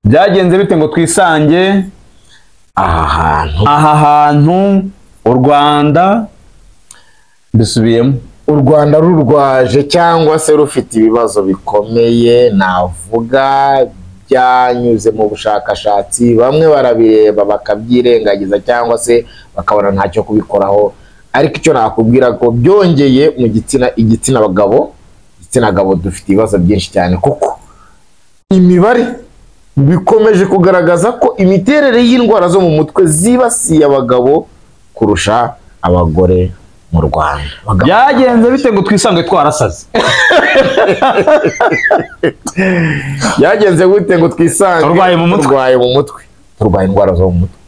byagenze bite ngo twisange aha hantu u Rwanda bisubiyemo u Rwanda rurwaje cyangwa se rufite ibibazo bikomeye navuga byanyuze mu bushakashatsi bamwe barabireba bakabyirengagiza cyangwa se bakabona ntacyo kubikoraho ariko icyo nakubwira ko byongeye mu igitsina gabo dufite ibibazo byinshi cyane kuko imibare bikomeje kugaragaza ko imiterere y'indwara zo mu mutwe zibasiye abagabo kurusha abagore mu Rwanda. Byagenze bite ngo twisange twarasaze? Byagenze gute ngo twisange turwaye mu mutwe turwaye indwara zo mu mutwe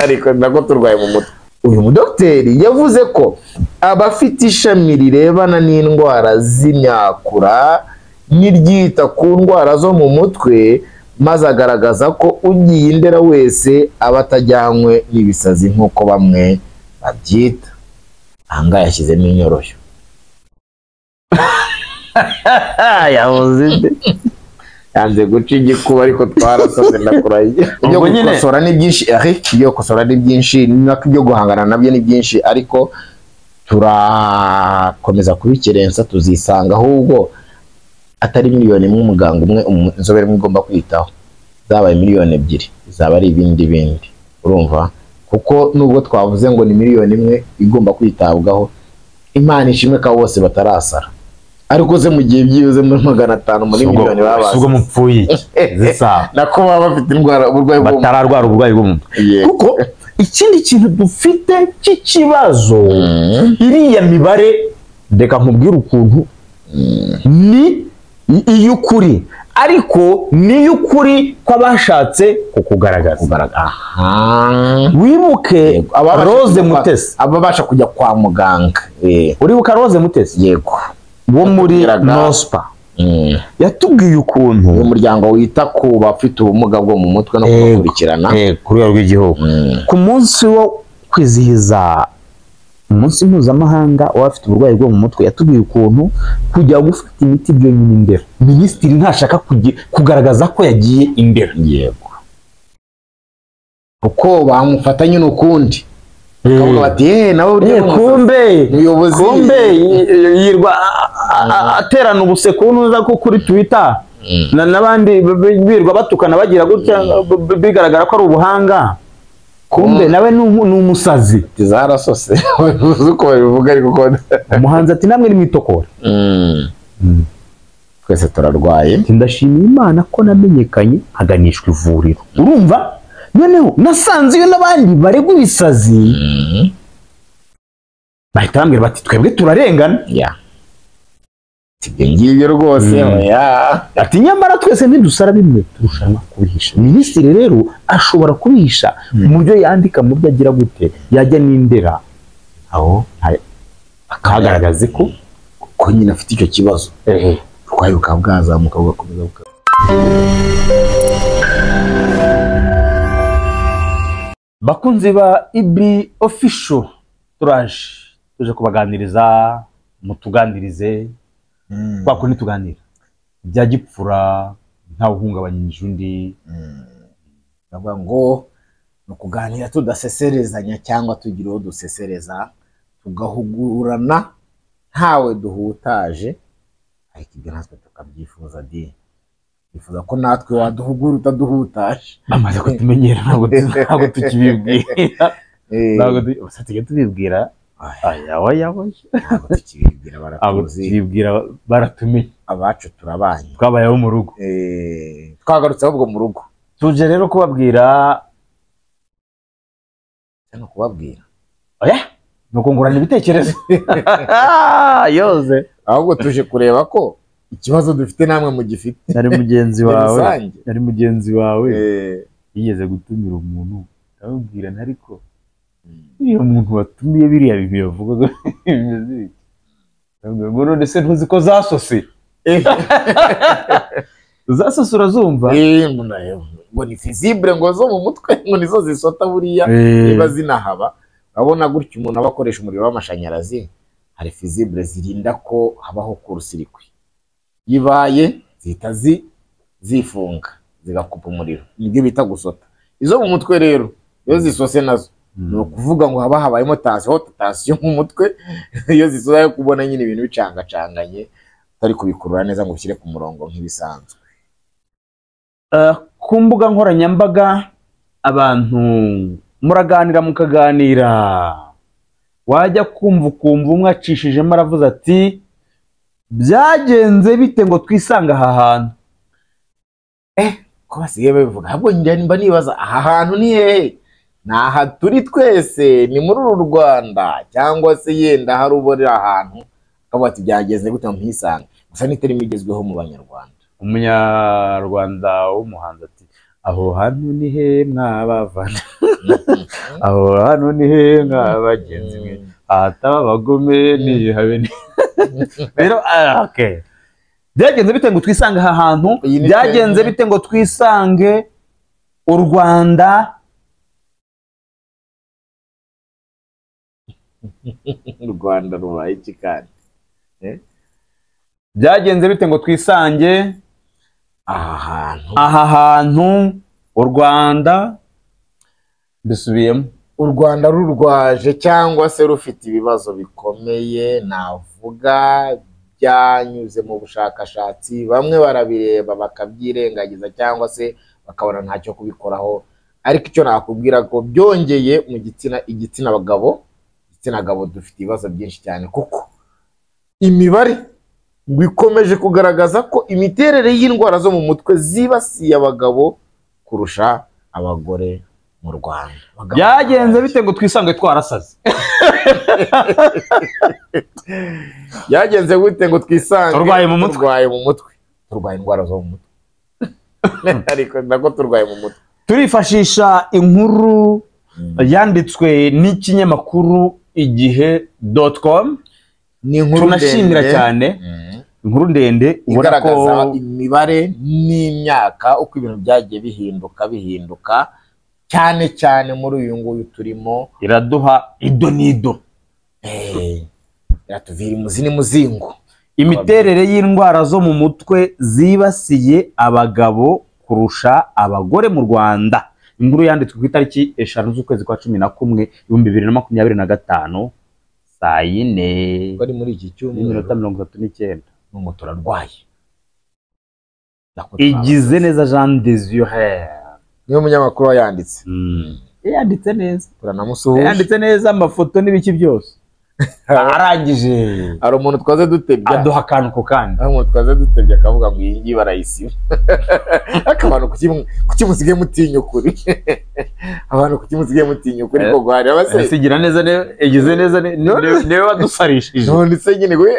ariko nako turwaye mu mutwe. Uyu mudokiteri yavuze ko abafite ishami rirebana n'indwara z'imyakura n'iryita ku ndwara zo mu mutwe maze agaragaza ko ugiye Indera wese aba atajyanywe n'ibisazi nk'uko bamwe babyita. Ahanga yashyizemo inyoroshyo yavuze yanze guca igikuba ariko twarasoze ndakurahiye. Ibyo gukosora ni byinshi ibyo gukosora ni byinshi n'ibyo guhangana nabyo ni byinshi ariko turakomeza kubikerensa tuzisanga ahubwo atari miliyoni imwe umuganga umwe inzobere igomba kwitaho zabaye miliyoni 2 zaba ari ibindi urumva kuko nubwo twavuze ngo ni miliyoni imwe igomba kwitabwaho Imana ishimwe ka bose batarasara ariko ze mu gihe byibuze muri 500 muri miliyoni babaza ubwo mupfuye zisa nako baba bafite indwara uburwayi bwo batararwara uburwayi bwo kuko ikindi kintu dufite cy'ikibazo iriya mibare ndeka nkubwira ukuntu ni iy'ukuri ariko ni y'ukuri kw'abashatse kukugaragaza. Wibuke Rose Mutesi ababasha kujya kwa muganga uribuka Rose Mutesi yego wo muri Nospa yatubwiye ukuntu umuryango wita ku bafite ubumuga bwo mu mutwe no kubakurikirana ku rwego rw'igihugu ku munsi wo kwizihiza umunsi mpuzamahanga w'abafite uburwayi bwo mu mutwe yatubwiye ukuntu kujya gufata imiti byonyine Indera minisitiri ntashaka kugaragaza ko yagiye Indera yego uko bamufatanye n'ukundi akavuga bati nawe kumbe umuyobozi yirwa aterana ubuseko nuza ko kuri Twitter n'abandi birwa batukana bagira gutya bigaragara ko ari ubuhanga kumbe nawe ni umusazi zarasose uko babivuga ariko ko umuhanzi ati namwe nimwitokora twese turarwaye ndashimira Imana ko namenyekanye haganishwa ivuriro urumva noneho nasanze iyo nabandi baregwa ibisazi bahita bambwira bati twebwe turarengana ibyo ngibyo rwose ati nyamara twese ntidusara bimwe turushanwa kubihisha. Minisitiri rero ashobora kubihisha mu byo yandika mu byo agira gute yajya n'Indera aho akagaragaza ko nyine afite icyo kibazo urwaye bukaba bwazamuka bugakomeza bakunzi ba IB official tuje kubaganiriza mutuganirize bako nituganira bya gipfura nta uhungabanyije undi bavuga ngo no kuganira tudaseserezanya cyangwa tugira uwo dusesereza tugahugurana ntawe duhutaje ariko ibyo natwe tukabyifuza bifuza ko natwe waduhugura utaduhutaje amaze kutumenyera ntabwo tukibibwira ntabwo tubibwira tukibibwira baratumiye abacu turabanye twabayeho mu rugo twagarutse ahubwo mu rugo tuje rero kubabwira no kungurana ibitekerezo yoze ahubwo tuje kureba ko ikibazo dufite namwe mu gifite nari mugenzi wawe yigeze gutumira umuntu ndamubwira ariko iyo muntu watumiye biriya bintu yavugaga bimeze bite ngo none se ntuzi ko zasose zasose urazumva ngo ni visible ngo zo mu mutwe ngo nizo zisota buriya niba zinahaba urabona gutyo umuntu aba akoresha umuriro w'amashanyarazi hari visible zirinda ko habaho kurusirikwi yibaye zihita zifunga zigakupa umuriro, nibyo bita gusota. Izo mu mutwe rero iyo zisose nazo ni ukuvuga ngo haba habayemo tansiyo mu mutwe iyo zisoza yo kubona nyine ibintu bicangacanganye utari kubikurura neza ngo ushyire ku murongo nk'ibisanzwe. Ku mbuga nkoranyambaga abantu muraganira mukaganira, wajya kumva umwe acishijemo aravuze ati byagenze bite ngo twisanga aha hantu. Ko basigaye babivuga, ahubwo mba nibaza aha hantu ni hehe? Ni aha turi twese, ni muri uru Rwanda, cyangwa se yenda hari ubora ahantu akavuga ati byagenze gute mpisanga. Gusa n'iterimo igezweho mu Banyarwanda. Umunyarwanda w'umuhanzi ati aho hantu ni he mwabavana aho hantu ni he mwabagenzi mwe ahataba abagome ni habe rero okay. Byagenze bite ngo twisange aha hantu? Byagenze bite ngo twisange u Rwanda? U Rwanda rubaye iki kandi? Byagenze bite ngo twisange aha hantu u Rwanda? Bisubiyemo. U Rwanda rurwaje cyangwa se rufite ibibazo bikomeye, navuga byanyuze mu bushakashatsi, bamwe barabireba bakabyirengagiza cyangwa se bakabona ntacyo kubikoraho. Ariko icyo nakubwira ko byongeye mu igitsina gabo dufite ibibazo byinshi cyane, kuko imibare bikomeje kugaragaza ko imiterere y'indwara zo mu mutwe zibasiye abagabo kurusha abagore mu Rwanda. Byagenze bite ngo twisange twarasaze? Byagenze gute ngo twisange turwaye mu mutwe, turwaye indwara zo mu mutwe ariko nako turwaye mu mutwe. Turifashisha inkuru yanditswe n'ikinyamakuru igihe.com. Ni inkuru tunashimira cyane, inkuru ndende igaragaza imibare n'imyaka uko ibintu byagiye bihinduka cyane cyane muri uyu nguyu turimo. Iraduha ido nido, iratuvira imuzi n'umuzingo imiterere y'indwara zo mu mutwe zibasiye abagabo kurusha abagore mu Rwanda. Inkuru yanditswe ku itariki 5 z'ukwezi kwa 11 2025 saa 4 bari muri iki cyumweru n'iminota 39 n'umuto ararwaye. Igize neza Jean Désiré niyo munyamakuru wayanditse. Yanditse neza, turanamusuhuje, yanditse neza amafoto n'ibiki byose. Arangije ari umuntu twaze dutebya, aduha akantu ko kandi ari umuntu twaze dutebya akavuga ngo iyi ngiyi barayisiba. Akabantu kukimusigaye mutinya ukuri abantu kukimusigaye mutinya ukuri ko gwari abasigira neza yagize neza niwe wadusarishije. None se nyine we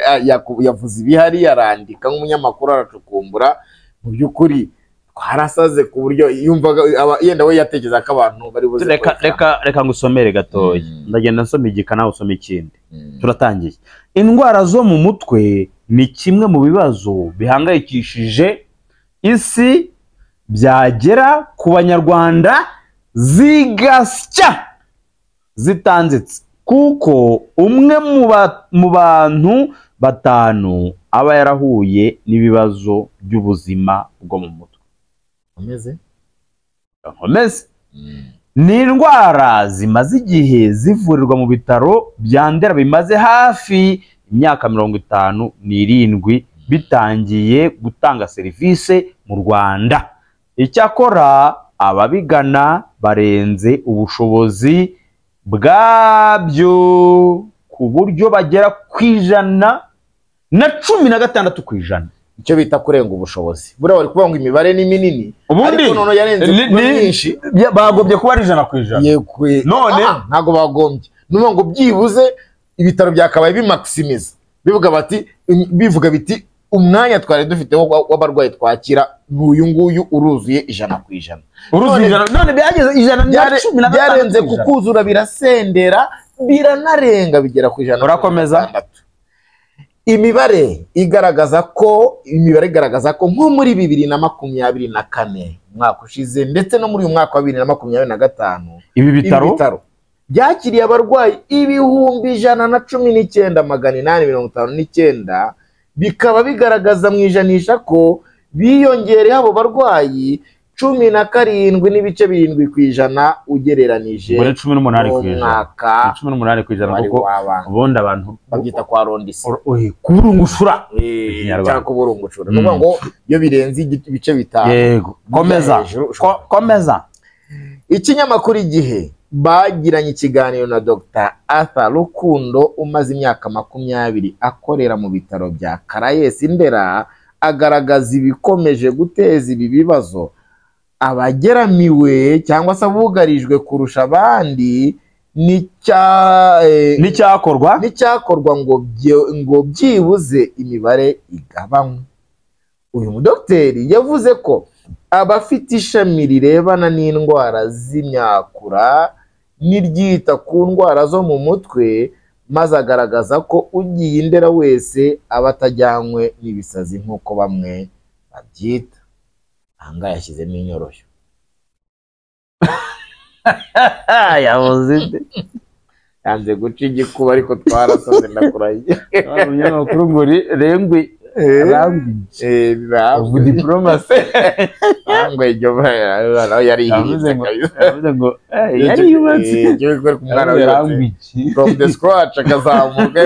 yavuze ibihari, yarandika nk'umunyamakuru aracukumbura. Mu by'ukuri twarasaze ku buryo yumvaga yenda we yatekereza ko abantu bari buze. Reka ngusomere gatoya, ndagenda nsoma igika nawe usoma ikindi. Turatangiye. Indwara zo mu mutwe ni kimwe mu bibazo bihangayikishije isi, byagera ku Banyarwanda zigasya zitanzitse, kuko umwe mu bantu 5 aba yarahuye n'ibibazo by'ubuzima bwo mu mutwe. Nkomeze. Ni indwara zimaze igihe zivurirwa mu bitaro bya Ndera bimaze hafi imyaka 57 bitangiye gutanga serivisi mu Rwanda. Icyakora ababigana barenze ubushobozi bwabyo ku buryo bagera ku 116%. Icyo bita kurenga ubushobozi. Buriya bari kuvuga ngo imibare ni minini, ariko none yarenze myinshi. Bagombye kuba ari 100%. None ntago bagombye. Nuvuga ngo byibuze ibitaro byakabaye bimaximiza, bivuga biti umwanya twari dufite w'abarwayi twakira n'uyu nguyu uruzuye 100%. None byageze 116%. Byarenze kukuzura, birasendera, biranarenga bigera ku 100%. Urakomeza. Imibare igaragaza ko nko muri 2024 mwaka ushize ndetse no muri uyu mwaka wa 2025 ibi bitaro byakiriye abarwayi 119,859, bikaba bigaragaza mu ijanisha ko biyongereye abo barwayi 17.7% ugereranije muri 18% mwaka 18% kuko ubundi abantu babyita kwa rondisi kuburungushura cyangwa kuburungushura nuvuga ngo iyo birenze ibice bitanu. Yego, komeza. Ikinyamakuru Igihe bagiranye ikiganiro na Dr. Arthur Rukundo umaze imyaka 20 akorera mu bitaro bya Caraes Ndera, agaragaza ibikomeje guteza ibi bibazo abageramiwe cyangwa se abugarijwe kurusha abandi n'icyakorwa ngo byibuze imibare igabanywe. Uyu mudokiteri yavuze ko abafite ishami rirebana n'indwara z'imyakura n'iryita ku ndwara zo mu mutwe, maze agaragaza ko ugiye i Ndera wese aba atajyanywe n'ibisazi nk'uko bamwe babyita. Aha yashyizemo inyoroshyo yanze guca igikuba ariko twarasoze ndakurahiye. Umunyamakuru ngo rengwe diplomasi yari yubatse from the scratch akazamuka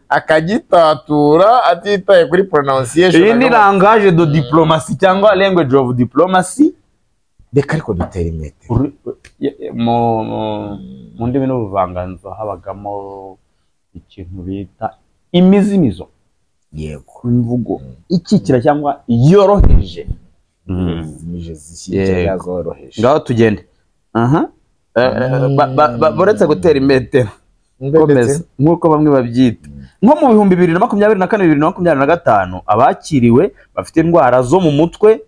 akagitatura atitaye kuri pronunciation. Iyi ni langage de diplomatie cyangwa language of diplomacy. Reka ariko dutera imetero mu ndimi n'ubuvanganzo habagamo ikintu bita imizimizo. Yego, imvugo ikikira cyangwa yoroheje. Ngaho tugende. Boretse gutera imetero komeza nk'uko bamwe babyita. Nko mu bihumbi 2024-2025 abakiriwe bafite indwara zo mu mutwe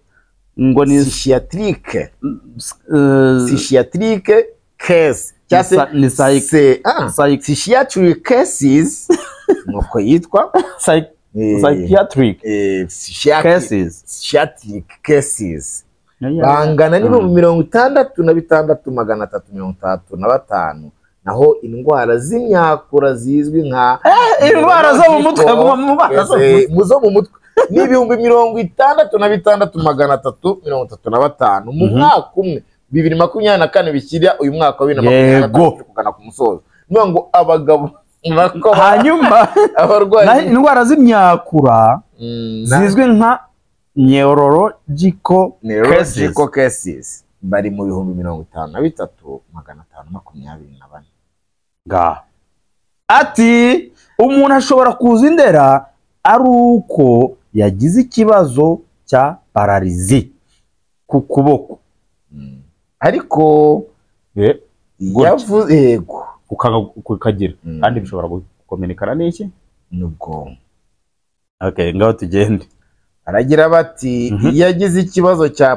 ngo ni psychiatrique case ni psychiatric cases nuko yitwa psychiatric cases bangana n'ibihumbi 66,335, naho indwara z'imyakura zizwi nka indwara zo mu mutwe zo mu mutwe ni ibihumbi 66,335 mu mwaka umwe 2024 bishyira uyu mwaka wa 2025 kugana ku musozo. Niyo ngo abagabo hanyuma abarwayi indwara z'imyakura zizwi nka neurological cases bari mu bihumbi 53,524. Ati umuntu ashobora kuza i Ndera ari uko yagize ikibazo cya pararizi ku kuboko, ariko yavuze yego ukagira kandi bishobora gukominikana n'iki n'ubwonko. Okay, ngaho tugende. Aragira bati yagize ikibazo cya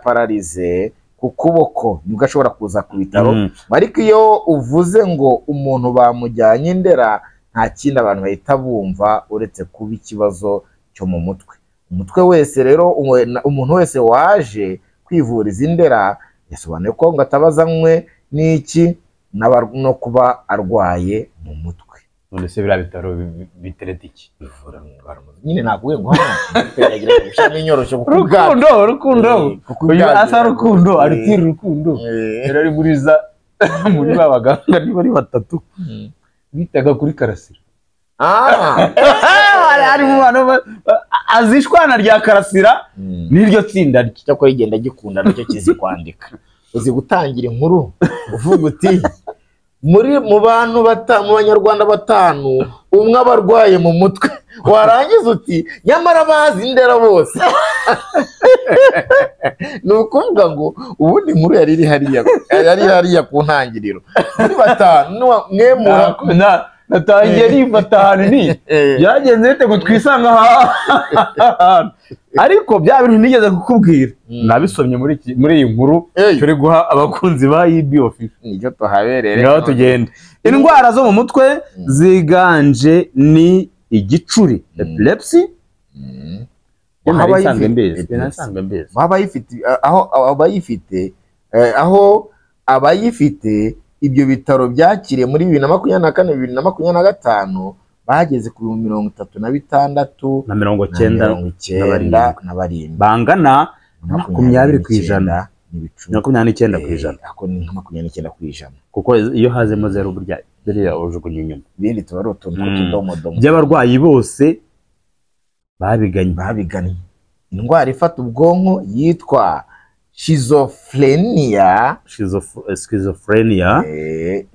pararize ku kuboko nibwo ashobora kuza ku bitaro. Ariko iyo uvuze ngo umuntu bamujyanye i Ndera nta kindi abantu bahita bumva uretse kuba ikibazo cyo mu mutwe. Umutwe wese rero umuntu wese waje kwivuriza i Ndera yasobanuye ko ngo atabazanywe n'iki no kuba arwaye mu mutwe. None se bira bitaro biterete iki? Bivura indwara nyine naguye ngo hano yagira gushaka inyoroshyo rukundo uyu asa rukundo ari rukundo ari buriza muri babaganga ni bari batatu bitaga kuri Karasira. Ari mu bantu azishwana rya Karasira niryo tsinda cyo ko igenda gikunda nacyo kizi kwandika. Uzi gutangira inkuru uvuga uti mu bantu mu banyarwanda 5 umwe abarwaye mu mutwe, warangiza uti nyamara bazi i Ndera bose. Nukuvuga ngo ubundi inkuru yari iri hariya ku ntangiriro muri 5 mwemura natangiye nifatana ni byagenze bite ngo twisanga ariko bya bintu nigeze kukubwira nabisomye muri iyi nkuru turi guha abakunzi ba IB office nicyo tuhaberere. Ngaho tugende. Indwara zo mu mutwe ziganje ni igicuri epilepsy aho abayifite ibyo bitaro byakiriye muri 2024-2025 bageze ku 36,997 bangana 20% n'ibicumi 29%. ako ni nka 29%, kuko iyo hazemo zero burya biriya ujugunya inyuma. ibindi tuba ari utuntu tw'utudomodomo by'abarwayi bose babiganye. indwara ifata ubwonko yitwa schizophrenia.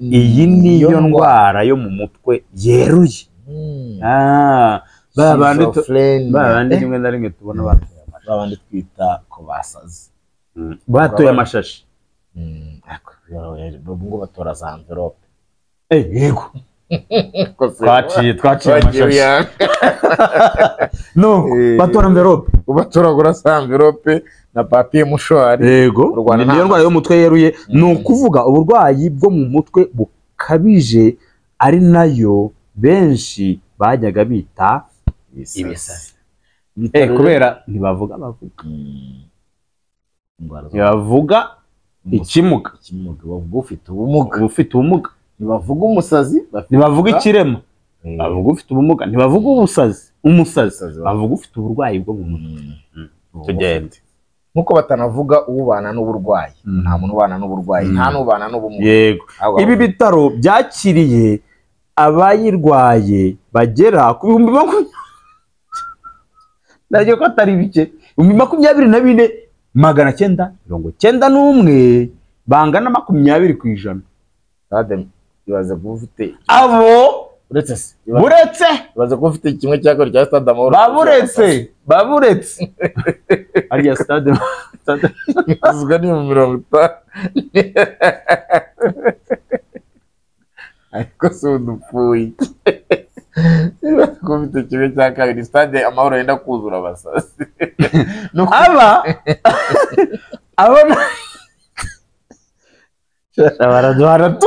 Iyi niyo ndwara yo mu mutwe yeruye. Babandi rimwe na rimwe tubona babandi twita ko basaze, batoye amashashi. ngo batora za envelope. Yego twaciye amashashi no batora envelope, ubatoragura za envelope na papier mouchoir. Yego niyo ndwara yo mu mutwe yeruye. Ni ukuvuga uburwayi bwo mu mutwe bukabije, ari nayo benshi bajyaga bita ibisazi. Kubera ntibavuga ikimuga, bavuga ufite ubumuga. ntibavuga umusazi, ntibavuga ikirema, bavuga ufite ubumuga. Ntibavuga umusazi, bavuga ufite uburwayi bwo mu mutwe. Tugende nkuko batanavuga ubana n'uburwayi. Nta muntu ubana n'uburwayi, nta n'ubana n'ubumuga. Yego, ibi bitaro byakiriye abayirwaye bagera ku 20,000. Ndaje ko atari bike, 24,991 bangana 20%. Ibaze kuba ufite abo uretse ibaze kuba ufite kimwe cya kabiri cya Stade Amahoro. Baburetse ariya stade azga ni 50. ariko so dupfuye. Kuba ufite kimwe cya kabiri Stade Amahoro yenda kuzura abasazi. aba baraduhara tu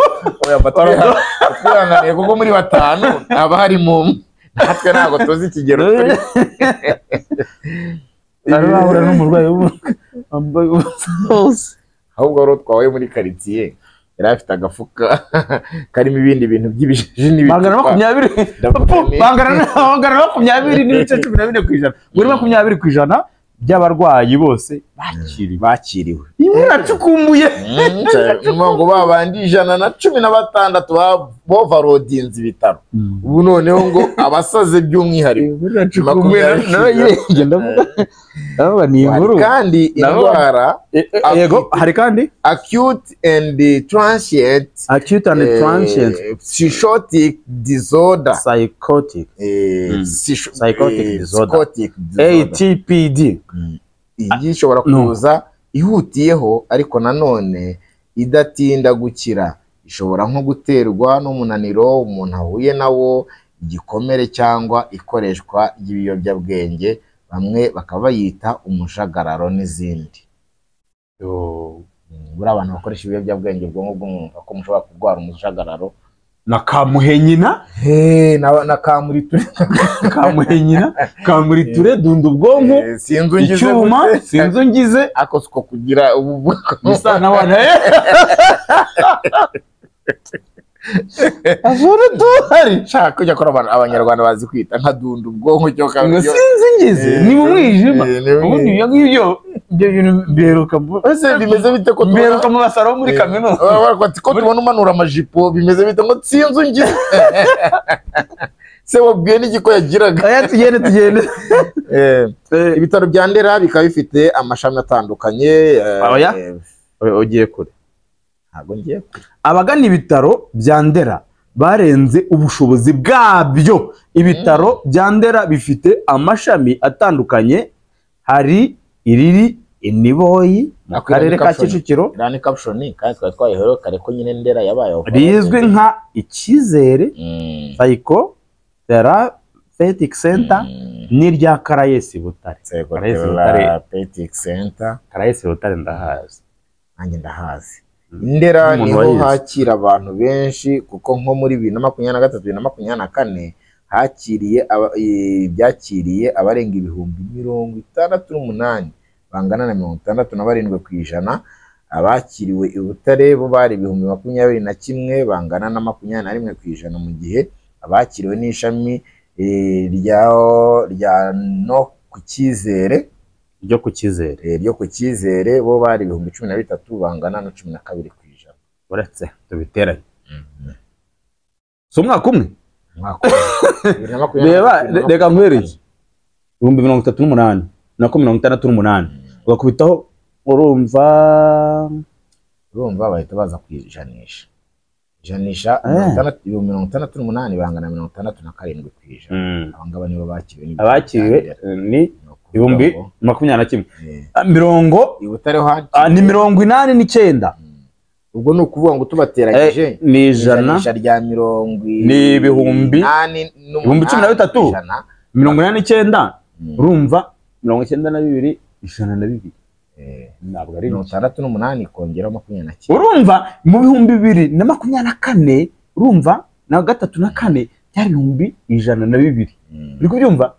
twihanganiye kuko muri batanu aba harimo natwe ntabwo tuzi ikigero turi. Bahura n'umurwayi wambaye ubusa, ahubwo wari utwawe muri quartier yari afite agafuka karimo ibindi bintu by'ibijiji n'ibindi. Bangana 20% muri 20% by'abarwayi bose bakiriwe. Imuracukumbuye ngo babandi 116 bovarodinze ibitaro. Ubu noneho ngo abasaze by'umwihariko ni inkuru. Kandi indwara yego hari kandi acute and transient psychotic disorder, psychotic disorder, ATPD. Iyi ishobora kuza ihutiyeho ariko nanone idatinda gukira. Ishobora nko guterwa n'umunaniro umuntu ahuye nawo, igikomere cyangwa ikoreshwa ry'ibiyobyabwenge, bamwe bakaba bayita umujagararo n'izindi. Buri abantu bakoresha ibiyobyabwenge ubwonko bw'umuntu ko mushobora kurwara umujagararo na kamuhenyina na kamuriture dunda ubwonko icyuma sinzungize akosko kugira ubu bisa nabana azura duhari shaka kujya kora abanyarwanda bazi kwita nka dunda ubwonko cyo kabyo sinzungize ni mu mwijima ubundi ibyo bintu beruka ese bimeze bite ko beruka mu basaro muri kaminuza barakwati ko tubona umanura amajipo bimeze bite ngo sinzungize se wabwiye n'igiko yagiraga tugende ibitaro bya Ndera bikaba bifite amashami atandukanye. Ugiye kure? Ntabwo ngiye kure. Abagana ibitaro bya Ndera barenze ubushobozi bwabyo. Ibitaro bya Ndera bifite amashami atandukanye, hari iriri Iniboyi mu karere ka Kicukiro, rani caption kandi twayihero kare ko nyine Ndera yabayeho rizwi nka Icyizere Psychotherapeutic Center, n'irya Karayesi Butare. Therapeutic Center Karayesi Butare ndahazi, nanjye ndahazi. Ndera niho hakira abantu benshi kuko nko muri 2023 2024 hakiriye byakiriye abarenga 68,000 bangana na 67%. Abakiriwe i Butare bo bari 21,000 bangana na 21% mu gihe abakiriwe n'ishami rya no ku Cyizere ryo ku cyizere ryo ku cyizere bo bari 13 bangana na 12%. uretse tubiteranye so umwaka umwe reba reka nkwereke 38 na 68 ugakubitaho urumva bahita baza kwijanisha 68 bangana 67%. Abangaba nibo bakiriwe ni 2021 mirongo ni 89. ubwo ni ukuvuga ngo tubateranyije ni ijana rya 80 ni ibihumbi 89 urumva 92 102 ntabwo ari 68 kongera 29 urumva mu bihumbi 2024 urumva na 34 byari ibihumbi 102 uri kubyumva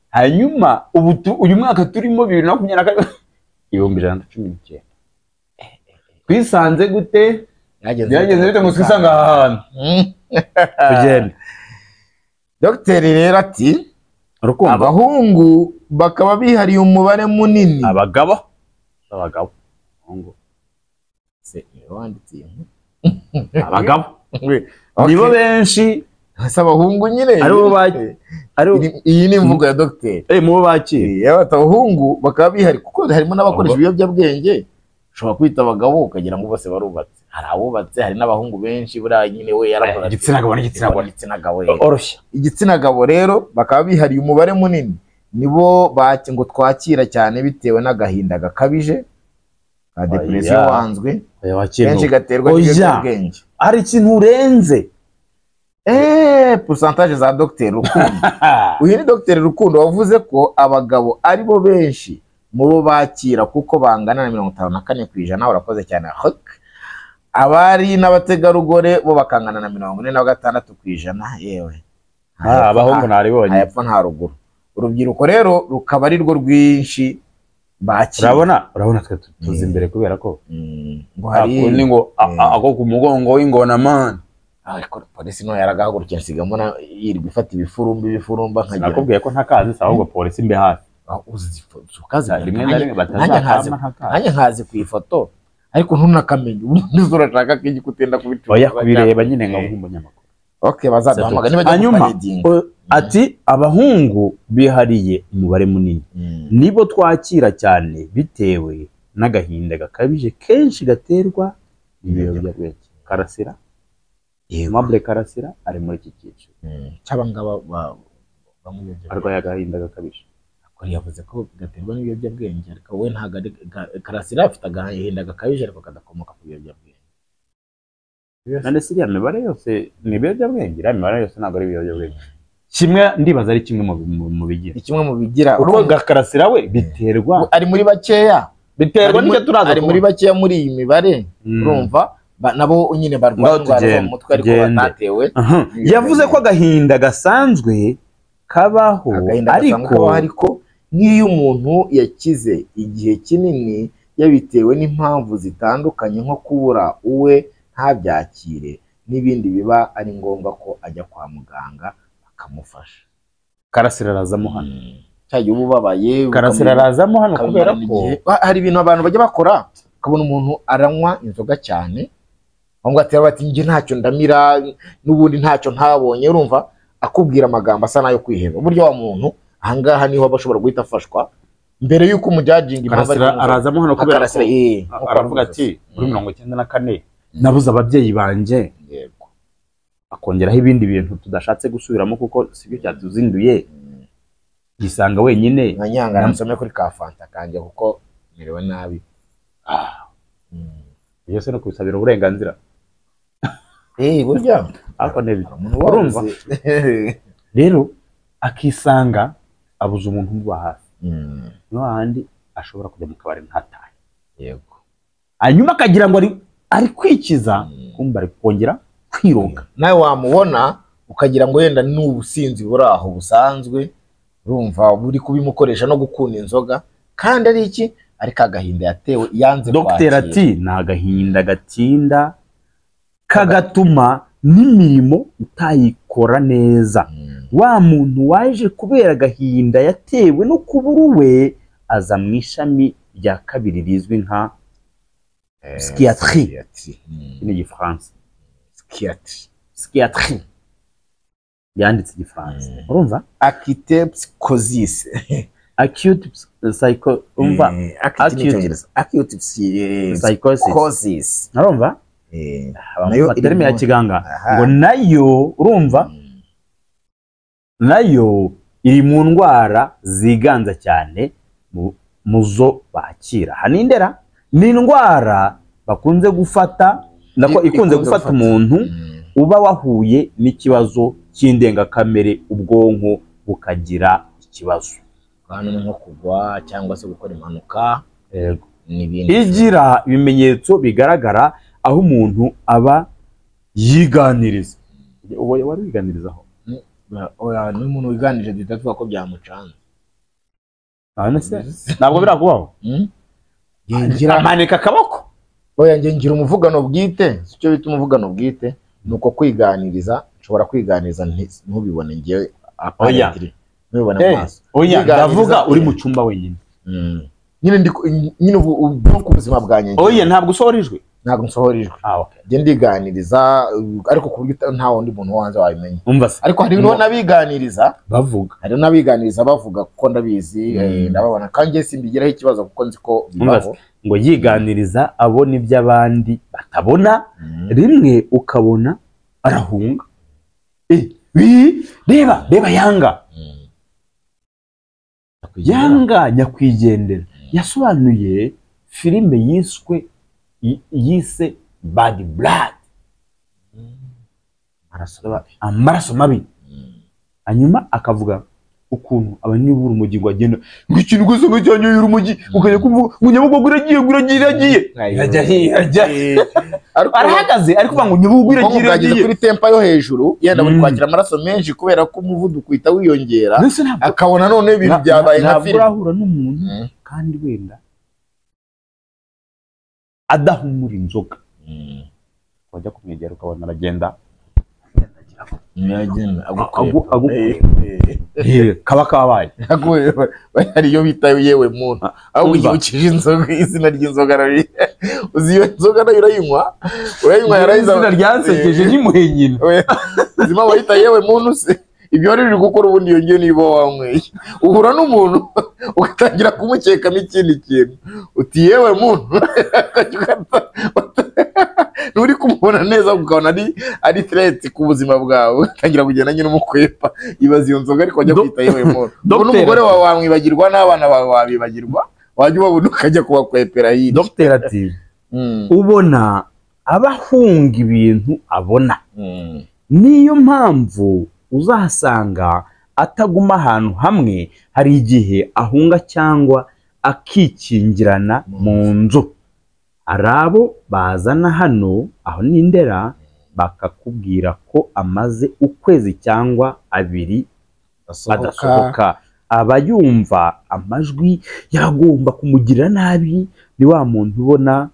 hanyuma ubu uyu mwaka turimo 2024 ibihumbi 119 twisanze gute yagenze bite ngo twisanga ahantu kugenda Dr. rero ati abahungu bakaba bihariye umubare munini abagabo se wanditse abagabo nibo benshi abahungu nyine iyi ni imvugo ya Dr. mubo bakiriye abahungu bakaba bihariye kuko harimo n'abakoresha ibiyobyabwenge ushobora kwita abagabo ukagira ngo bose barubatse hari abubatse hari n'abahungu benshi buriya nyine we yarakoze igitsina gabo oroshya igitsina gabo rero bakaba bihariye umubare munini nibo ngo twakira cyane bitewe n'agahinda gakabije ka depression wanzwe kenshi gaterwa n'ibiyobyabwenge hari ikintu urenze pourcentage za Dr. Rukundo uyu ni Dr. Rukundo wavuze ko abagabo ari bo benshi mubo bakira kuko bangana na 54%. Urakoze cyane abari n'abategarugore bo bakangana na 46%. yewe abahungu naribonye ayapfa nta ruguru. Urubyiruko rero rukaba ari rwo rwinshi bakira. urabona twe tuzi imbere kubera ko ngo hari ngo ako ku mugongo w'ingona man polisi no yaragahagurukiye nsigamo yirwa ifata ibifurumba nkagira nakubwiye ko ntakazi ahubwo polisi mbe hafi nanjye nkazi ku ifoto ariko ntunakamenye ubundi urashaka ko igikutenda kubituma oya kubireba nyine nka umunyamakuru bazaduhamagara niba hanyuma ati abahungu bihariye umubare munini nibo twakira cyane bitewe n'agahinda gakabije kenshi gaterwa n'ibiyobyabwenge. Karasira Mable Karasira ari muri iki cyiciro cy'abangaba arwaye agahinda gakabije yavuze ko gaterwa n'ibiyobyabwenge ariko we ntago Karasira afite agahinda gakabije ariko kadakomoka ku biyobyabwenge. Nande siriya mibare yose ni ibiyobyabwenge, iriya mibare yose ntabwo ari ibiyobyabwenge. Kimwe ndibaza ari kimwe mu bigira uko Karasira we biterwa ari muri bakeya biterwa n'icyo turaza ari muri bakeya muri iyi mibare urumva nabo nyine barwara mu mutwe ariko batatewe. Yavuze ko agahinda gasanzwe kabaho ariko nk'iyo umuntu yakize igihe kinini yabitewe n'impamvu zitandukanye nko kubura uwe ntabyakire n'ibindi biba ari ngombwa ko ajya kwa muganga bakamufasha. Karasira arazamo hano cyagiye ububabaye Karasira arazamo hano kubera ko hari ibintu abantu bajya bakora ukabona umuntu aranywa inzoga cyane ahubwo ati njye ntacyo ndamira n'ubundi ntacyo ntabonye urumva akubwira amagambo asa nayo kwiheba. Buryo wa muntu ahangaha niho bashobora guhita afashwa mbere yuko umujajinga impamvu arazamo hano kubera ko aravuga ati muri 94 nabuze ababyeyi banje yego akongeraho ibindi bintu tudashatse gusubiramo kuko sibyo cyatuzinduye gisanga wenyine nkanyanga nasome kuri ka fanta kanje kuko merewe nabi byose no kubisabira uburenganzira burya ako nebi urumva rero akisanga abuze umuntu muba hafi no handi ashobora kujya mu kabari ntataye yego hanyuma akagira ngo ari kwikiza kumba ari kongera kwiroga nawe wamubona ukagira ngo yenda n'ubusinzi buri aho busanzwe urumva buri kubimukoresha no gukunda inzoga kandi ari iki ariko agahinda yatewe yanze kwakira. Dr. ati ni agahinda gatinda kagatuma n'imirimo utayikora neza. Wa muntu waje kubera agahinda yatewe no kubura uwe aza mu ishami rya kabiri rizwi nka psychiatrie ni igifaransa psychiatrie yanditse igifaransa urumva acute psychosis acute psycho umva acute psychosis urumva nayo terme ya kiganga ngo nayo urumva nayo iri mu ndwara ziganza cyane muzo bakira hanindera ni indwara bakunze gufata nako ikunze gufata umuntu uba wahuye n'ikibazo cy'indengakamere ubwonko bukagira ikibazo kandi nko kugwa cyangwa se gukora impanuka n'ibindi igira ibimenyetso bigaragara aho umuntu aba yiganiriza wari wiganirizaho oya n'umuntu wiganirije bitavuga ko byamucanze ntabwo birakubaho amanika akaboko oya ngira umuvugano bwite icyo bita umuvugano bwite nuko kwiganiriza nshobora kwiganiriza ntubibone ngewe apparently ntubibone amaso oya ndavuga uri mu cyumba wenyine nyine ubu ku buzima bwanjye oya ntabwo usohorijwe ntabwo nsohorijwe nge ndiganiriza ariko ku buryo nta wundi muntu wanze wabimenya ariko hari n'abiganiriza bavuga hari n'abiganiriza bavuga kuko ndabizi ndababona kandi nge simbigiraho ikibazo kuko nzi ko bibaho ngo yiganiriza abona iby'abandi batabona rimwe ukabona arahunga reba yanga nyakwigendera yasobanuye filime yise Bad Blood amaraso mabi hanyuma akavuga ukuntu abanyibura urumogi ngo agenda ngo ikintu rwose ngo cyanyoye urumogi ukajya kuvuga ngo Nyabugogo iragiye arahagaze ariko kuvuga ngo Nyabugogo iragiye kuri tempa yo hejuru yenda buri kwakira amaraso menshi kubera ko umuvuduko uhita wiyongera akabona none ibintu byabaye nka filime urahura n'umuntu kandi wenda adahumura inzoga wajya kumwegera ukabona aragenda kaba kabaye hariyo bita yewe muntu ahubwo yibukije inzoga izina ry'inzoga rari uzi iyo nzoga nayo urayinywa yarayiza izina ryansekeje nyimuhe nyina uzima wahita yewe muntu se ibyo riri gukora ubundi yongeye niba wanyweye uhura n'umuntu ugatangira kumukekamo ikindi kintu uti yewe muntu nuri kumubona neza ukabona ari threat ku buzima bwawe utangira kugenda nyine umukwepa ibaza iyo nzoga ariko ajya kwita yewe muntu n'umugore wawe wamwibagirwa n'abana bawe wabibagirwa wajya ubabona ukajya kubakwepera hirya Dr. ati ubona abahunga ibintu abona niyo mpamvu uzahasanga ataguma ahantu hamwe hari igihe ahunga cyangwa akikingirana mu nzu hari abo bazana hano aho n'indera bakakubwira ko amaze ukwezi cyangwa abiri adasohoka aba yumva amajwi yagomba kumugirira nabi ni wa muntu ubona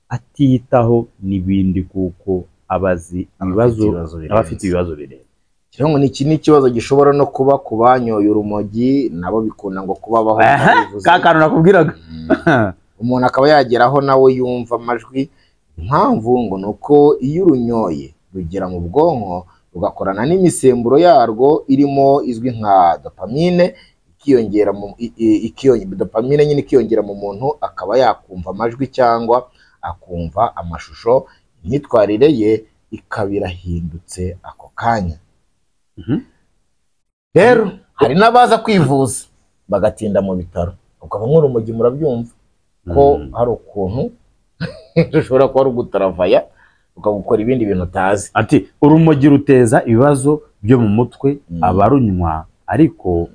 atiyitaho n'ibindi kuko abazi ibibazo abafite ibibazo birenze cyangwa iki ni ikibazo gishobora no kuba ku banyoye urumogi nabo bikunda ngo kubabaho kakantu nakubwiraga umuntu akaba yageraho nawe yumva amajwi impamvu ngo nuko iyo urunyoye rugera mu bwonko rugakorana n'imisemburo yarwo irimo izwi nka dopamine ikiyongera dopamine nyine ikiyongera mu muntu akaba yakumva amajwi cyangwa akumva amashusho imyitwarire ye ikaba irahindutse ako kanya rero hari n'abaza kwivuza bagatinda mu bitaro ukaba nk'urumogi murabyumva ko hari ukuntu rushobora kuba rugutaravaya ukagukora ibindi bintu utazi ati urumogi ruteza ibibazo byo mu mutwe abarunywa ariko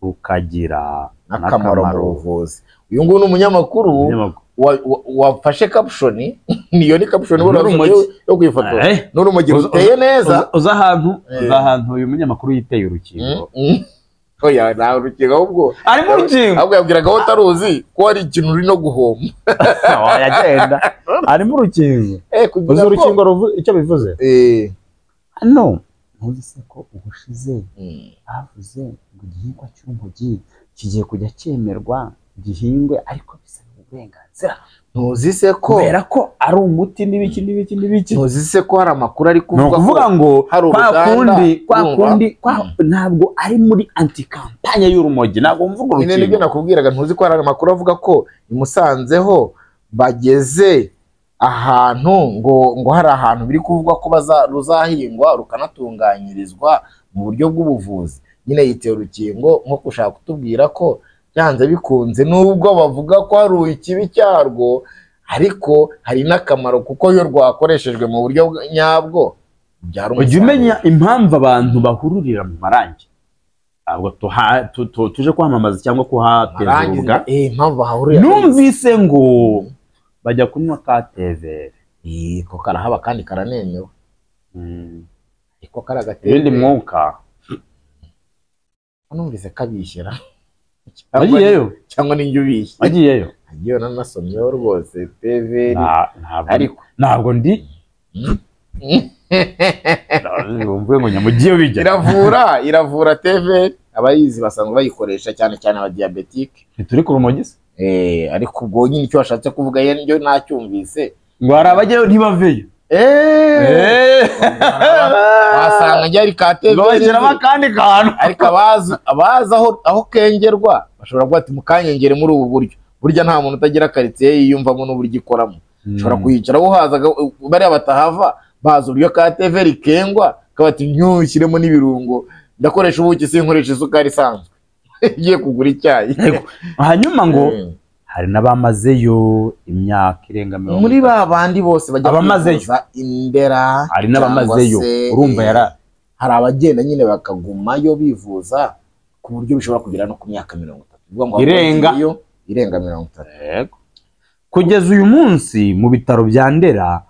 rukagira n'akamaro mu buvuzi uyu nguyu ni umunyamakuru wafashe caption niyo ni caption yo kwifotora n'urumogi ruteye neza uza ahantu uyu munyamakuru yiteye urukingo oya nta urukingo ahubwo arimo urukingo ahubwo yabwiraga aho utaruzi ko hari ikintu uri no guhomba yagenda arimo urukingo uzi urukingo icyo bivuze hano ntuzi se ko ubushize bavuze ngo igihingwa cy'urumogi kigiye kujya cyemerwa gihingwe ariko bisaba uburenganzira, ntuzi se ko kubera ko ari umuti n'ibiki n'ibiki n'ibiki. ntuzi se ko hari amakuru ari Ni kuvuga ukuvuga ngo hari kwa uruganda kundi ntabwo ari muri anti kampanye y'urumogi, ntabwo mvuga nyine nibyo urukingo. nakubwiraga, ntuzi ko hari amakuru avuga ko i Musanzeho bageze ahantu ngo hari ahantu biri kuvuga ko ruzahingwa rukanatunganyirizwa mu buryo bw'ubuvuzi. Nyine yiteye urukingo nko gushaka kutubwira ko byanze bikunze nubwo bavuga ko hari ikibi cyarwo, ariko hari n'akamaro kuko iyo rwakoreshejwe mu buryo nyabwo byari Ujya umenya impamvu abantu bahururira mu marangi, ntabwo tuje kwamamaza cyangwa kuhateza urubuga. impamvu bahurira, Numvise ngo bajya kunywa ka TV, ko karahaba kandi karanemewe, ko karagateye ibindi mwuka. numvise kabishyira Wagiyeyo? cyangwa ninjye ubishye. Wagiyeyo? Agiye nanasomyeho rwose TV, ariko ntabwo ndi mvuye ngo nyamugiye bijya. iravura TV, abayizi basanzwe bayikoresha cyane cyane aba diabetike. Ntituri ku rumogi se? Ariko ubwo nyine icyo washatse kuvuga njyo nacyumvise ngo hari abajyayo ntibaveyo. wasanga njye ari ka TV Bashyiramo akandi kantu. ariko abazi aho kengerwa bashobora kuba ati mukanyengere muri ubu buryo. Burya nta muntu utagira karitsiye yiyumvamo n'uburyo ikoramo. Ushobora kuyicara uhaza bariya batahava bazi uburyo ka TV rikengwa, kabati ntushyiremo n'ibirungo, ndakoresha ubuki sinkoresha isukari isanzwe igiye kugura icyayi. Hanyuma ngo hari n'abamazeyo imyaka irenga 30 muri ba bandi bose bajya kwivuza Indera, hari n'abamazeyo urumva hari abagenda nyine bakagumayo bivuza ku buryo bishobora kugera no ku myaka 30 irenga 30. Kugeza uyu munsi mu bitaro bya Ndera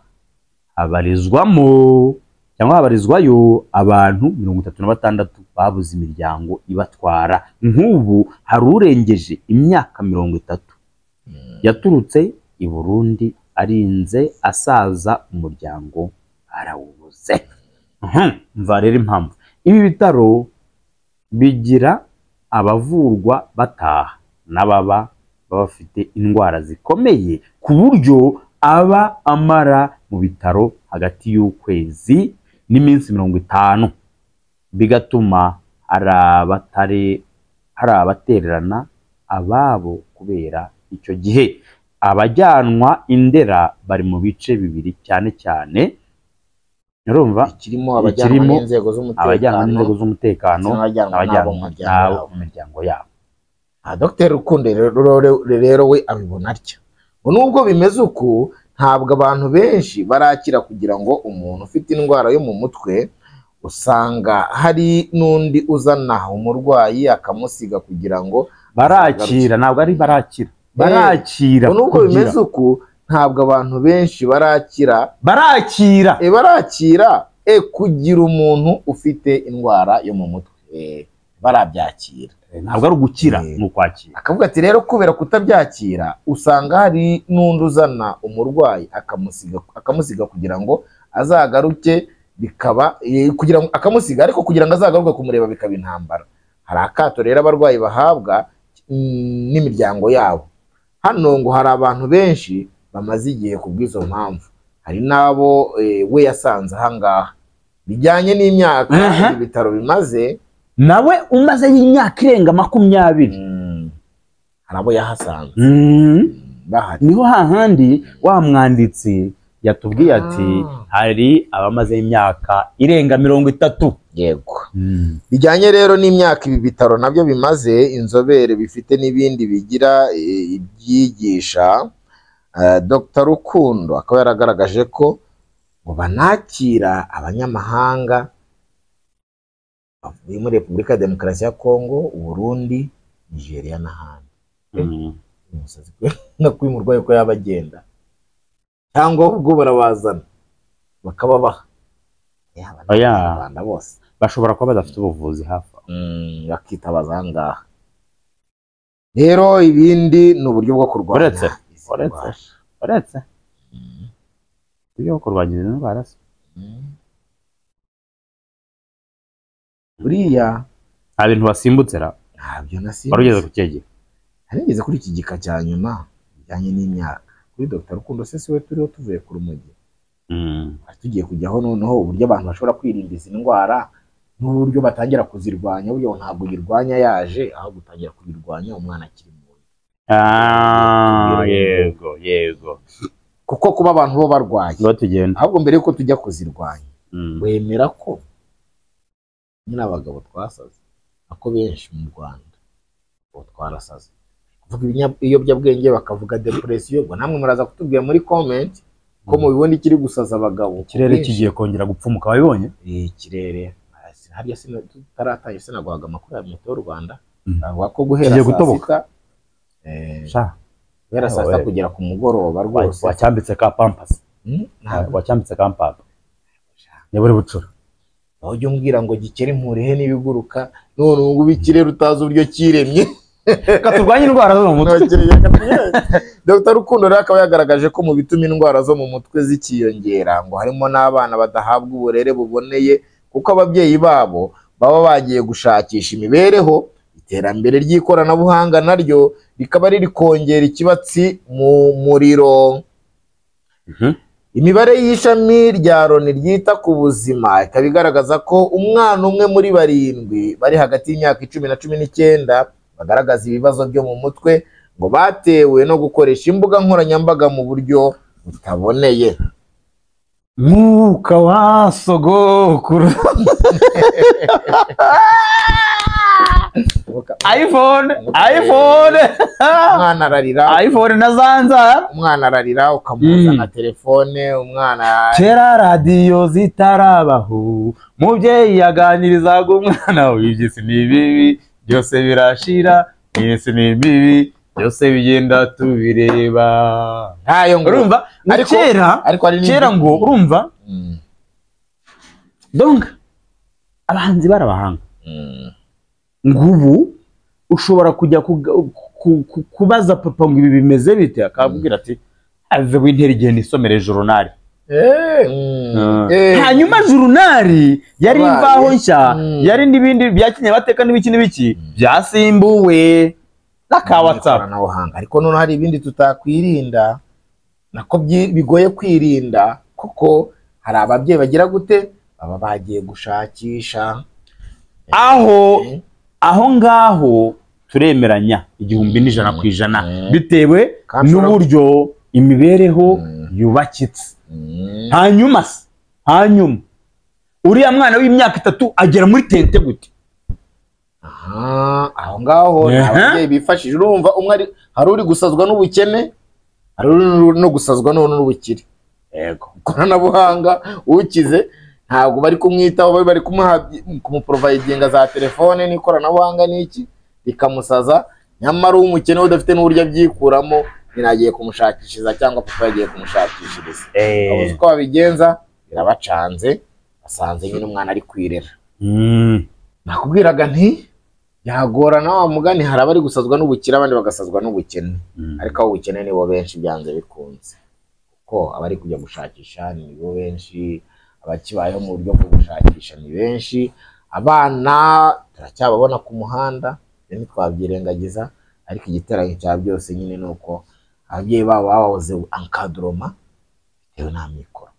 habarizwayo abantu 36 babuze imiryango ibatwara. Nk'ubu hari urengeje imyaka 30 yaturutse i Burundi arinze asaza, umuryango arawubuze. Mva rero impamvu ibi bitaro bigira abavurwa bataha n'ababa bafite indwara zikomeye, ku buryo aba amara mu bitaro hagati y'ukwezi n'iminsi 50, bigatuma hari abatererana ababo kubera icyo gihe. Abajyanwa Indera bari mu bice bibiri cyane cyane, urumva, ikirimo abajyanwa n'inzego z'umutekano n'abajyanwa mu miryango yabo. Dr. Rukundo rero we abibona atya, nubwo bimeze uku ntabwo abantu benshi barakira kugira ngo umuntu ufite indwara yo mu mutwe usanga hari n'undi uzana umurwayi akamusiga kugira ngo barakira, ntabwo ari barakira, nubwo bimeze uku ntabwo abantu benshi barakira kugira umuntu ufite indwara yo mu mutwe barabyakira. Ntabwo ari ugukira, ni ukwakira. Akavuga ati rero kubera kutabyakira usanga hari n'undi uzana umurwayi akamusiga kugira ngo azagaruke, bikaba kugira ngo akamusiga, ariko kugira ngo azagaruke kumureba bikaba intambara. Hari akato rero abarwayi bahabwa n'imiryango yabo. Hano ngo hari abantu benshi bamaze igihe ku bw'izo mpamvu, hari n'abo we yasanze ahangaha bijyanye n'imyaka ibitaro bimaze. Nawe umaze y'imyaka irenga 20, hari abo yahasanze bahari. Niho hahandi wa mwanditsi yatubwiye ati hari abamaze imyaka irenga 30. Yego. Bijyanye rero n'imyaka ibi bitaro nabyo bimaze, inzobere bifite n'ibindi bigira ibyigisha, Dr. Rukundo akaba yaragaragaje ko ngo banakira abanyamahanga bavuye muri Repubulika ya Demokarasi ya Kongo, Burundi, Nigeria n'ahandi. Nakuye umurwayi ko yabagenda cyangwa ubwo barabazana bakababaha. Abanyarwanda bose bashobora kuba badafite ubuvuzi hafi bakitabaza ahangaha. Rero ibindi ni uburyo bwo kurwanya uretse uburyo bwo kurwanya izi ndwara. Buriya nta bintu wasimbutse ra, ntabyo nasimbutse. Warugeze ku cyegera Hanigeze kuri iki gika cya nyuma bijyanye n'imyaka kuri Dr. Rukundo se siwe turiho tuvuye ku Rumogi. Tugiye kujyaho noneho uburyo abantu bashobora kwirinda izi ndwara n'uburyo batangira kuzirwanya, buryo ntabwo yirwanya yaje aho gutangira kubirwanya umwana akiri muto. Yego Kuko kuba abantu bo barwaye ahubwo mbere yuko tujya kuzirwanya wemera ko nyine abagabo twasaze ako benshi mu Rwanda bo twarasaze kuvuga ibiyobyabwenge bakavuga depression, ngo namwe muraza kutubwira muri comment ko mubibona ikiri gusaza abagabo. Ikirere kigiye kongera gupfumuka, wabibonye? Ikirere harya tarataye sinaguhaga amakuru ya Meteo Rwanda wako guhera saa sita guhera saa sita kugera ku mugoroba rwose wacyambitse ka pampasi. Wacyambitse ka pampa nebure bucura aho ujye umbwira ngo gikere impurihe n'ibiguruka none ubu ikirere utazi uburyo kiremye. Katurwanye indwara zo mu mutwe. Dr. Rukundo rero akaba yagaragaje ko mu bituma indwara zo mu mutwe zikiyongera ngo harimo n'abana badahabwa uburere buboneye kuko ababyeyi babo baba bagiye gushakisha imibereho. Iterambere ry'ikoranabuhanga naryo rikaba riri kongera ikibatsi mu muriro. Imibare y'ishami rya Loni ryita ku buzima ikaba igaragaza ko umwana umwe muri 7 bari hagati y'imyaka 10 na 19 bagaragaza ibibazo byo mu mutwe ngo batewe no gukoresha imbuga nkoranyambaga mu buryo butaboneye. Mwuka wa sogokuru. iPhone umwana ararira, iPhone na zanza, umwana ararira ukamuzana telefone, umwana kera radio zitarabaho mubyeyi yaganirizaga umwana w'ibyisi nibibi byose birashira, isi ni bibi byose bigenda tubireba. Ntayo ngo urumva kera ngo urumva donc abahanzi barabahanga. Ngubu ushobora kujya kubaza papa ngo ibi bimeze bite, akabwira ati ave wintera igihe nisomere journal. Hanyuma journal yari imvaho nshya, yari n'ibindi byakinye bateka n'ibiki byasimbuwe n'aka WhatsApp. Ariko none hari ibindi tutakwirinda nako bigoye kwirinda kuko hari ababyeyi bagira gute baba bagiye gushakisha aho ngaho turemeranya 100% bitewe n'uburyo imibereho yubakitse. Hanyuma uriya mwana w'imyaka 3 agera muri tente gute? Aho ngaho ababyeyi bifashije. Urumva umwe hari uri gusazwa n'ubukene, hari uri no gusazwa n'ubukire. Yego koranabuhanga ukize ntabwo bari kumwitaho, bari kumuprovidinga za telefone n'ikoranabuhanga n'iki bikamusaza, nyamara umukene udafite n'uburyo abyikuramo ninagiye kumushakishiriza cyangwa papa yagiye kumushakishiriza. Abuze uko babigenza birabacanze, basanze nyine umwana ari kwirera. Nakubwiraga nti yagorana wa mugani, hari abari gusazwa n'ubukire abandi bagasazwa n'ubukene, ariko abo ubukene nibo benshi byanze bikunze kuko abari kujya gushakisha nibo benshi, abakibayeho mu buryo bwo gushakisha ni benshi. Abana turacyababona ku muhanda rero twabyirengagiza, ariko igiterane cya byose nyine nuko ababyeyi babo babahoze encadrement bitewe na mikoro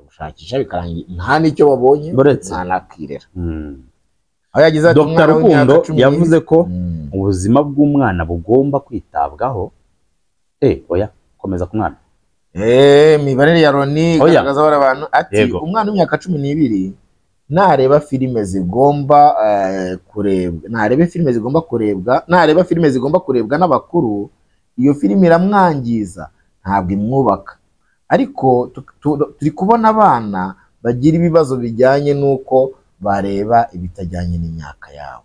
gushakisha bikarangira nta nicyo babonye nta nakirera. Aho yagize ati Dr. Rukundo yavuze ko ubuzima bw'umwana bugomba kwitabwaho. Oya komeza ku mwana. Imibare ya Loni igaragaza abantu ati umwana w'imyaka 12 nareba filime zigomba kurebwa, nareba filime zigomba kurebwa n'abakuru, iyo filime iramwangiza ntabwo imwubaka. Ariko turi kubona abana bagira ibibazo bijyanye nuko bareba ibitajyanye n'imyaka yabo.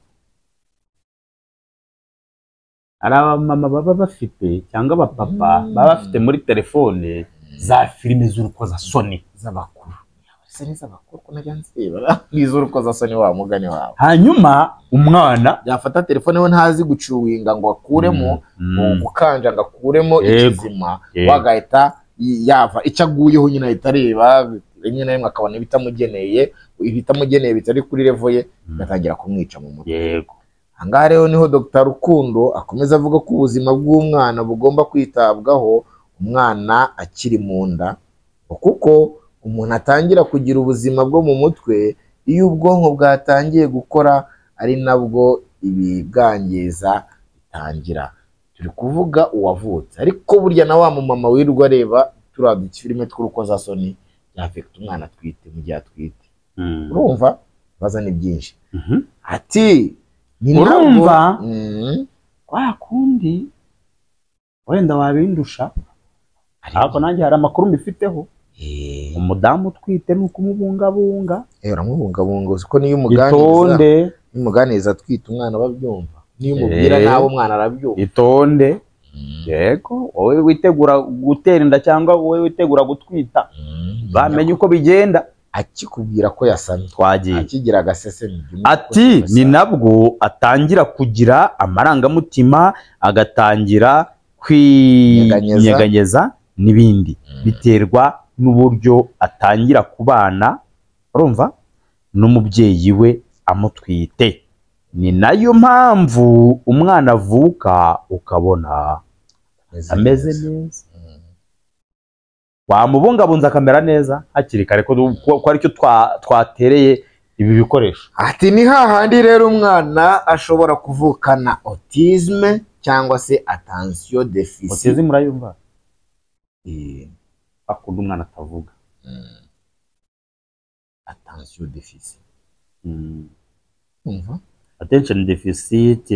Ari abamama baba bafite cyangwa abapapa baba bafite muri telefone za filime z'urukozasoni z'abakuru. Z'abakuru ko najya nsiba n'iz'urukozasoni wa mugani wawe. Hanyuma umwana yafata telefone we ntazi gucuwinga ngo akuremo, gukanja ngo akuremo ikizima, wagahita yava icyo aguyeho nyine ahita areba rimwe na rimwe akabona ibitamugeneye bitari kuri level ye, gatangira kumwica mu mutwe. Yego ahangaha rero niho Dr Rukundo akomeza avuga ko ubuzima bw'umwana bugomba kwitabwaho umwana akiri mu nda, kuko umuntu atangira kugira ubuzima bwo mu mutwe iyo ubwonko bwatangiye gukora, ari nabwo ibi bwangiza bitangira. Turi kuvuga uwavutse, ariko burya na wa mumama wirirwa areba turiya dufilime tw'urukozasoni byafekta umwana atwite mu gihe atwite. Urumva baza ni byinshi. Ati urumva kwa kundi wenda wabindusha, ariko nanjye hari amakuru mbifiteho. Umudamu utwite ni ukumubungabunga. Uramubungabunga uko niyo umuganiza atwite umwana babyumva, niyo umubwira nawe umwana arabyumva. Itonde. Yego, wowe witegura gutera inda cyangwa wowe witegura gutwita, bamenye uko bigenda. Akikubwira ko yasamye twagiye akigira agasesemi, ati ni nabwo atangira kugira amarangamutima, agatangira kwinyeganyeza n'ibindi. Biterwa n'uburyo atangira kubana, urumva, n'umubyeyi we amutwite. Ni nayo mpamvu umwana avuka ukabona ameze neza, wamubungabunza akamera neza hakiri kare, ko aricyo twatereye ibi bikoresho. Ati ni hahandi rero umwana ashobora kuvukana autisme cyangwa se attention deficit. Autisme murayumva? Akunda umwana atavuga. Attention deficit. Attention deficit,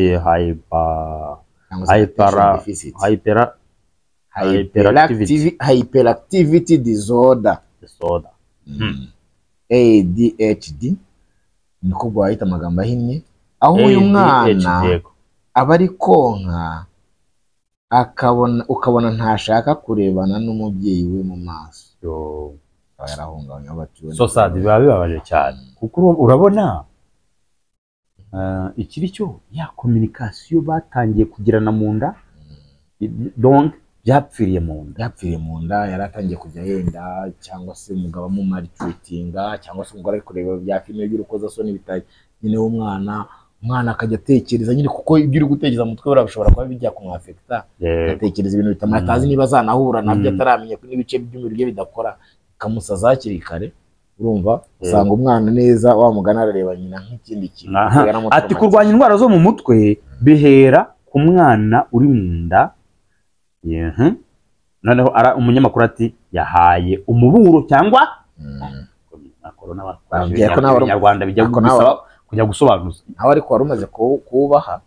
hyperactivity disorder. ADHD niko bwahita amagambo ahinnye, aho uyu mwana aba ari konka ukabona ntashaka kurebana n'umubyeyi we mu maso. Yarahungabanya abatuye. So sad, biba bibabaje cyane kuko urabona ikiri cyo ya communication batangiye kugirana mu nda, donc byapfiriye mu nda. Yaratangiye kujya yenda, cyangwa se umugabo mu maltreatinga, cyangwa se umugore ari kureba bya filime by'urukozasoni bitari nyine umwana akajya atekereza nyine, kuko ibyo uri gutekereza mu mutwe bishobora kuba bijya kumwafekta. Atekereza ibintu bitamatazi niba zanahura nabyo ataramenya ko n'ibice by'umubiri bye bidakora, kamusaza hakiri kare. Urumva usanga umwana neza wamugana arareba nyina nk'ikindi kintu. Ati kurwanya indwara zo mu mutwe bihera ku mwana uri mu nda. Noneho umunyamakuru ati yahaye umuburo cyangwa Abanyarwanda bijya gusaba kujya gusobanuza. Nawe ariko wari umaze kubaha,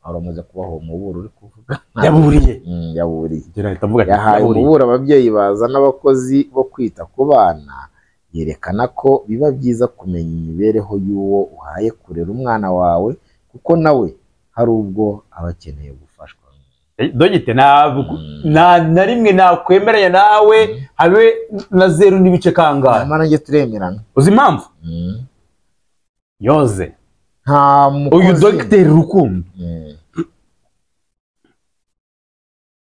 wari umaze kubaho umuburo uri kuvuga. Yaburiye. Yahaye umuburo ababyeyi baza n'abakozi bo kwita ku bana, yerekana ko biba byiza kumenya imibereho y'uwo uhaye kurera umwana wawe, kuko nawe hari ubwo aba akeneye gufashwa. Dogite na rimwe nakwemeranya nawe habe na 0 n'ibice kangahe. Amana nge turemerana. Uzi impamvu? Yoze nta mukozi uyu Dr Rukundo.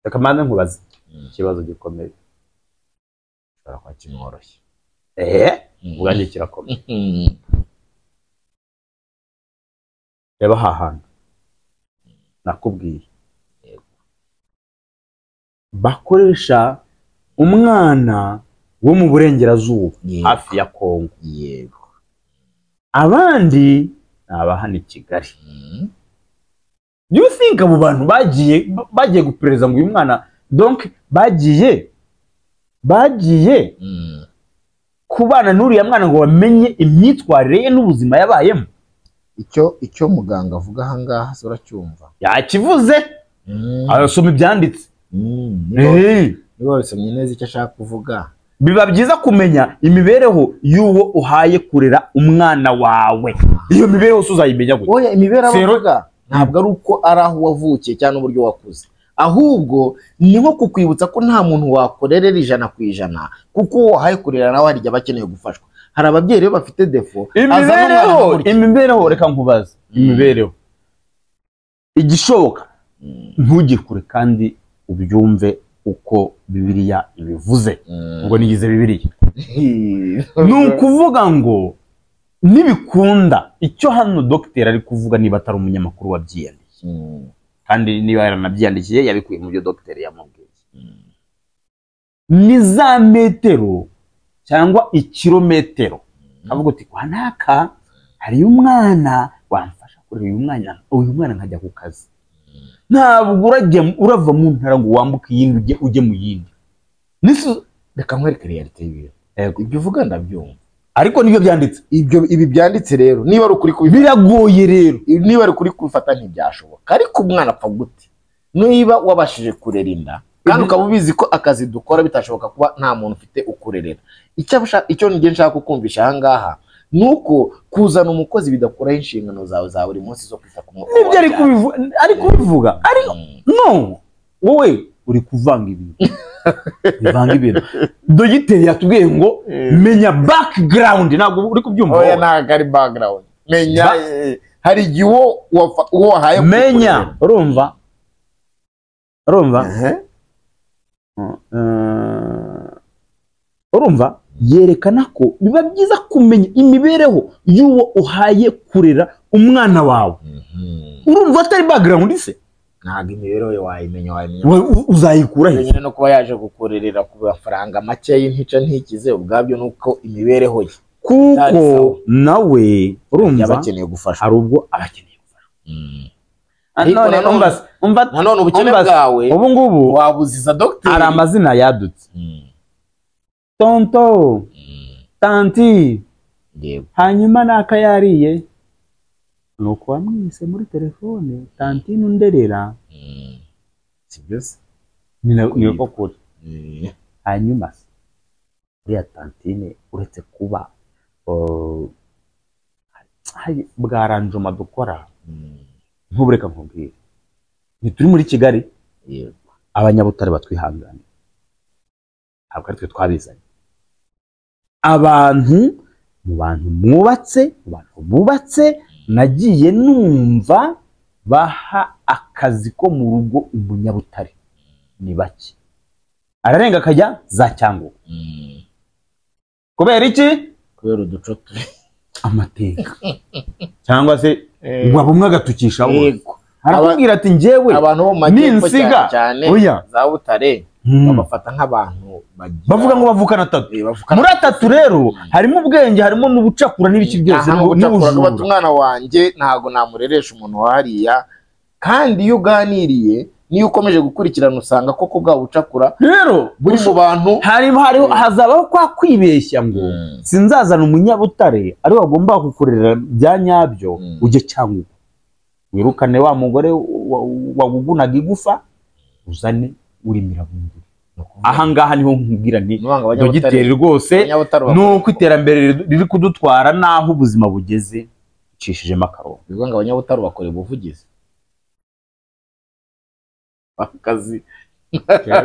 Akamana nkubaze ikibazo gikomeye. Kwa kimworoshye. Ubwanjye kirakomeye. Reba hahandi nakubwiye, bakoresha umwana wo mu burengerazuba hafi ya Kongo. Yego. Abandi abahana i Kigali. You think abo bantu bagiye gupereza ngo uyu mwana, donc bagiye kubana n'uriya mwana ngo bamenye imyitwarire ye n'ubuzima yabayemo. Icyo muganga avuga aha ngaha se uracyumva? Yakivuze. Arasoma ibyanditse. Niba bisomye neza icyo ashaka kuvuga. Biba byiza kumenya imibereho y'uwo uhaye kurera umwana wawe. Iyo mibereho uzayimenya gute? Oya, imibereho avuga ntabwo ari uko ari aho wavukiye cyane uburyo wakuze, ahubwo ni nko kukwibutsa ko nta muntu wakorerera 100%, kuko uwo uhaye kurera nawe harya bakeneye gufashwa. Hari ababyeyi rero bafite defo. Imibereho reka nkubaza. Imibereho igishoboka ntugikure kandi ubyumve uko Bibiliya ibivuze. Ngo nigize Bibiliya. Nukuvuga ngo nibikunda icyo hano dogiteri ari kuvuga niba atari umunyamakuru wabyiyandikiye kandi niba yaranabyiyandikiye yabikuye mu byo dogiteri yamubwiye ni za metero cyangwa ikirometero avuga uti kwa naka hari umwana wamfasha kuri uyu mwana nkajya ku kazi ntabwo urava mu ntara ngo wambuke iyindi ujye mu yindi niso reka nkwereke realite y'ibintu ibyo uvuga ndabyumva ariko nibyo byanditse ibi byanditse rero niba ari ukuri biragoye rero niba ari ukuri kubifata ntibyashoboka ariko umwana apfa gute niba wabashije kurera inda kandi ukaba ubizi ko akazi dukora bitashoboka kuba nta muntu ufite ukurerera icyo ngiye nshaka kukumvisha aha ngaha nuko kuzana umukozi bidakuraho inshingano zawe za buri munsi zo kwita ku mwana nibyo ari kubivuga ariko no wowe uri kuvanga ibintu dogiteri yatubwiye ngo menya background ntabwo uri kubyumva oya ntabwo ari background menya hari igihe uwo wahaye menya urumva urumva yerekana ko biba byiza kumenya imibereho y'uwo uhaye kurera umwana wawe urumva atari background se ntabwo imibereho ye wayimenya uzayikura he no kuba yaje gukorerera ku mafaranga make y'intica ntikize ubwabyo nuko imibereho ye kuko nawe urumva abakeneye gufasha hari ubwo abakeneye gufasha nanone ubukene bwawe ubu ngubu wabuziza dogiteri hari amazina yadutse tonto tanti hanyuma nakayariye nuko wamwise muri telefone tantine underera sibyo ni ko kuri hanyuma uriya tantine uretse kuba bwaranjoma dukora ntubureka nkubwire ntituri muri Kigali abanyabutare batwihangane ntabwo ari twe twabizanye abantu bubatse nagiye numva baha akazi ko mu rugo umunyabutare ni bake ararenga akajya za Cyangugu kubera iki kubera uduco turi amateka cyangwa se waba agatukisha arakubwira ati njyewe abantu bo ninsiga cyane za Butare babafata nk'abantu bavuga ngo bavukana atatu muri atatu rero harimo ubwenge harimo n'ubucakura n'ibiki byose n'ubujura umwana wanjye ntago namureresha umuntu wahariya kandi iyo uganiriye niyo ukomeje gukurikirana usanga koko bwa bucakura rero buri mu bantu hazabaho kwa kwibeshya ngo sinzazana umunyabutare ari wagomba kukurera bya nyabyo ujye Cyangugu wirukane wa mugore wagugunaga igufa uzane uri Mirabunguri aha ngaha niho nkubwira nti dogiteri rwose nuko iterambere riri kudutwara naho ubuzima bugeze cishijemo akarongo bivuga ngo abanyabutare bakora ubuvugizi akazi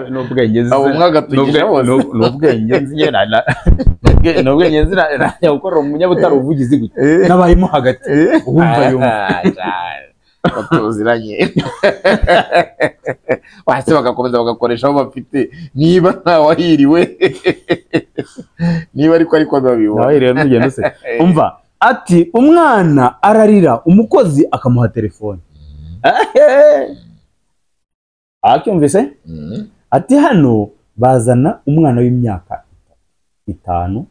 n'ubwenge nzi gukora umunyabutare ubuvugizi gute nabayemo hagati wumva yumva batuziranye wase bagakomeza bagakoresha aho bafite niba ntawahiriwe niba ariko babibona nawahiriwe n'ugendo se umva ati umwana ararira umukozi akamuha telefone acyumvise ati hano bazana umwana w'imyaka 5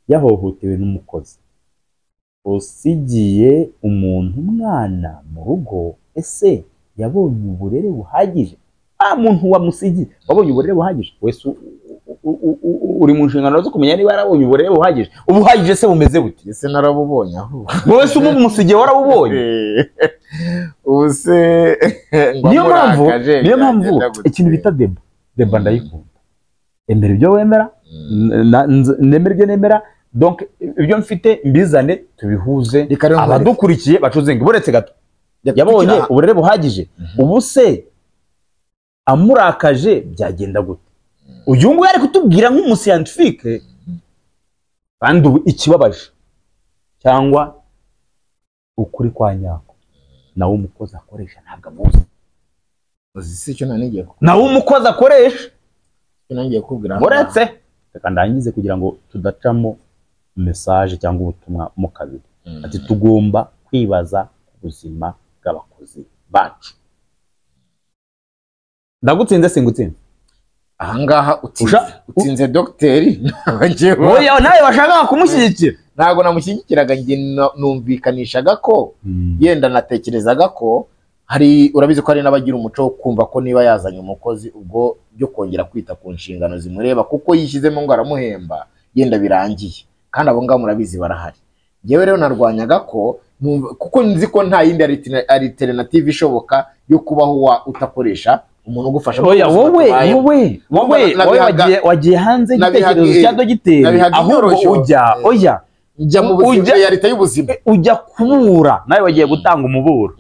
yahohotewe n'umukozi usigiye umuntu umwana mu rugo ese yabonye uburere buhagije muntu wamusigiye wabonye uburere buhagije wese uri mu nshingano zo kumenya niba yarabonye uburere buhagije ubuhagije se bumeze bute ese narabubonye aho wese umusigiye warabubonye ubuse niyo mpamvu ikintu bita deba ndayikunda emera ibyo wemera nemera ibyo nemera donc ibyo mfite mbizane tubihuze abadukurikiye bacuzenga buretse gato yabonye uburere buhagije ubu se amurakaje byagenda gute uyu nguyu ari kutubwira nk'umuscientifique kandi ubu ikibabaje cyangwa ukuri kwa nyako nawe umukozi akoresha ntabwo amuzi uzi icyo nanigiye nawe umukozi akoresha nanigiye kubwira buretse reka ndangize kugira ngo tudacamo message cyangwa ubutumwa mu kabiri ati tugomba kwibaza ubuzima bw'abakozi bacu. Ndagutsinze singutsinze ahangaha utsinze dogiteri. oya nawe bashaka kumushyigikira. Ntago namushyigikiraga, njye numvikanishaga ko yenda natekerezaga ko hari, urabizi ko hari n'abagira umuco wo kumva ko niba yazanye umukozi ubwo byo kongera kwita ku nshingano zimureba kuko yishyizemo ngo aramuhemba yenda birangiye, kandi abo ngabo murabizi barahari. Njyewe rero narwanyaga ko kuko nzi ko nta yindi alternative ishoboka yo kubaho utakoresha umuntu ugufasha. Oya wowe wagiye hanze igitekerezo cya dogiteri, ahubwo ujya mu buzima ya leta y'ubuzima, ujya kubura nawe wagiye gutanga umuburo.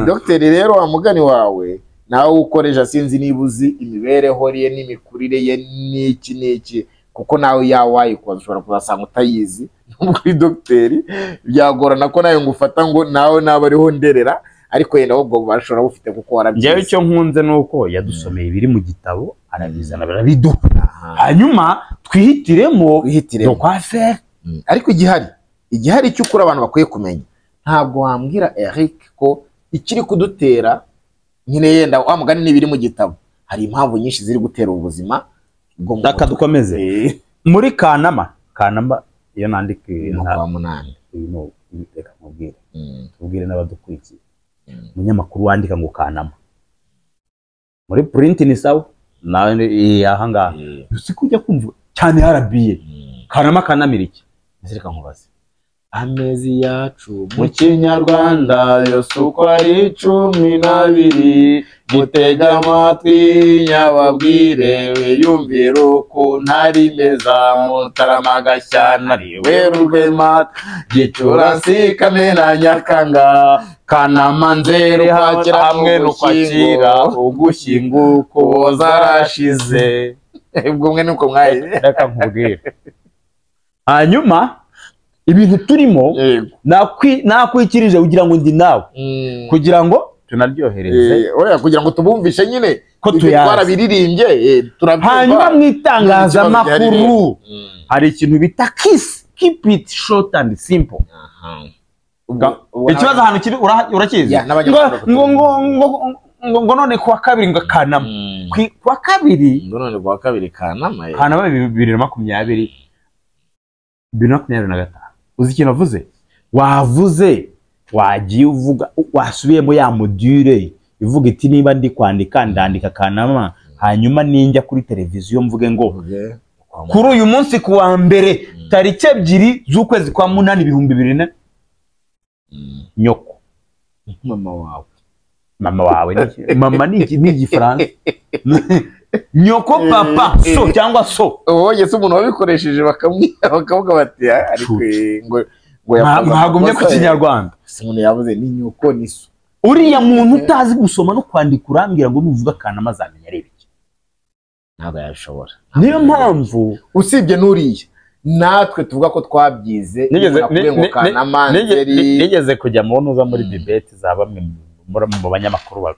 Dogiteri rero wa mugani wawe nawe ukoresha, sinzi niba uzi imibereho ye n'imikurire ye n'iki kuko nawe wayikubaza ushobora kuzasanga utayizi. Kuri dogiteri byagorana ko nawe ngufata ngo nawe naba ariho nderera, ariko yenda ahubwo bashobora bufite kuko warabyize. Njyewe icyo nkunze nuko yadusomeye ibiri mu gitabo, arabizana barabiduha, hanyuma twihitiremo kwa faire. Ariko igihari cy'ukuri abantu bakwiye kumenya, ntabwo wambwira Eric ko ikiri kudutera nyine yenda wa mugani n'ibiri mu gitabo, hari impamvu nyinshi ziri gutera ubuzima bwo mu mutwe. Reka dukomeze muri Kanama iyo nandike kwa munani, reka tubwire n'abadukurikiye. Umunyamakuru wandika ngo Kanama muri print ni sawa nawe ahangaha uzi kujya kumva cyane harabiye Kanamira iki. Reka nkubaze, amezi yacu mu Kinyarwanda yose uko ari 12, mutega amatwi nyababwire wiyumvire ukuntu ari meza, Mutarama, Gashyantare, Werurwe, Mata, Gicurasi, Kamena, Nyakanga, Kanama, Nzeri, hamwe n'Ukwakira, Ugushyingo, Ukuboza arashize. Ubwo mwe nuko mwaye. Reka nkubwire, hanyuma ibintu turimo nakwikirije kugira ngo ndi nawe, kugira ngo tunaryohereze, oya kugira ngo tubumvishe nyine ko twarabiririmbye. Hanyuma mu itangazamakuru hari ikintu bita keep it short and simple. Ikibazo hano kiri urakizi ngo none kuwa kabiri ngo Kanama, kuwa kabiri ngo none kuwa kabiri Kanama 2025. Uzi ikintu avuze? Wavuze wagiye uvuga, wasubiyemo ya module ivuga iti niba ndi kwandika ndandika Kanama, hanyuma ninjya kuri televiziyo mvuge ngo kuri uyu munsi kuwa mbere tariki 2 z'ukwezi kwa 8 2024 nyoko mama wawe ni igifaransa nyoko papa so cyangwa so. Oye se umuntu wabikoresheje bakavuga bati ariko ngo ntagumye ku Kinyarwanda. Umuntu yavuze ni nyoko ni so. Uriya muntu utazi gusoma no kwandika urambwira ngo nuvuga Kanama azamenya ari biki? Ntabwo yashobora. Niyo mpamvu usibye n'uriya natwe tuvuga ko twabyize. Nigeze kujya mu ntuza muri debate za bamwe mu banyamakuru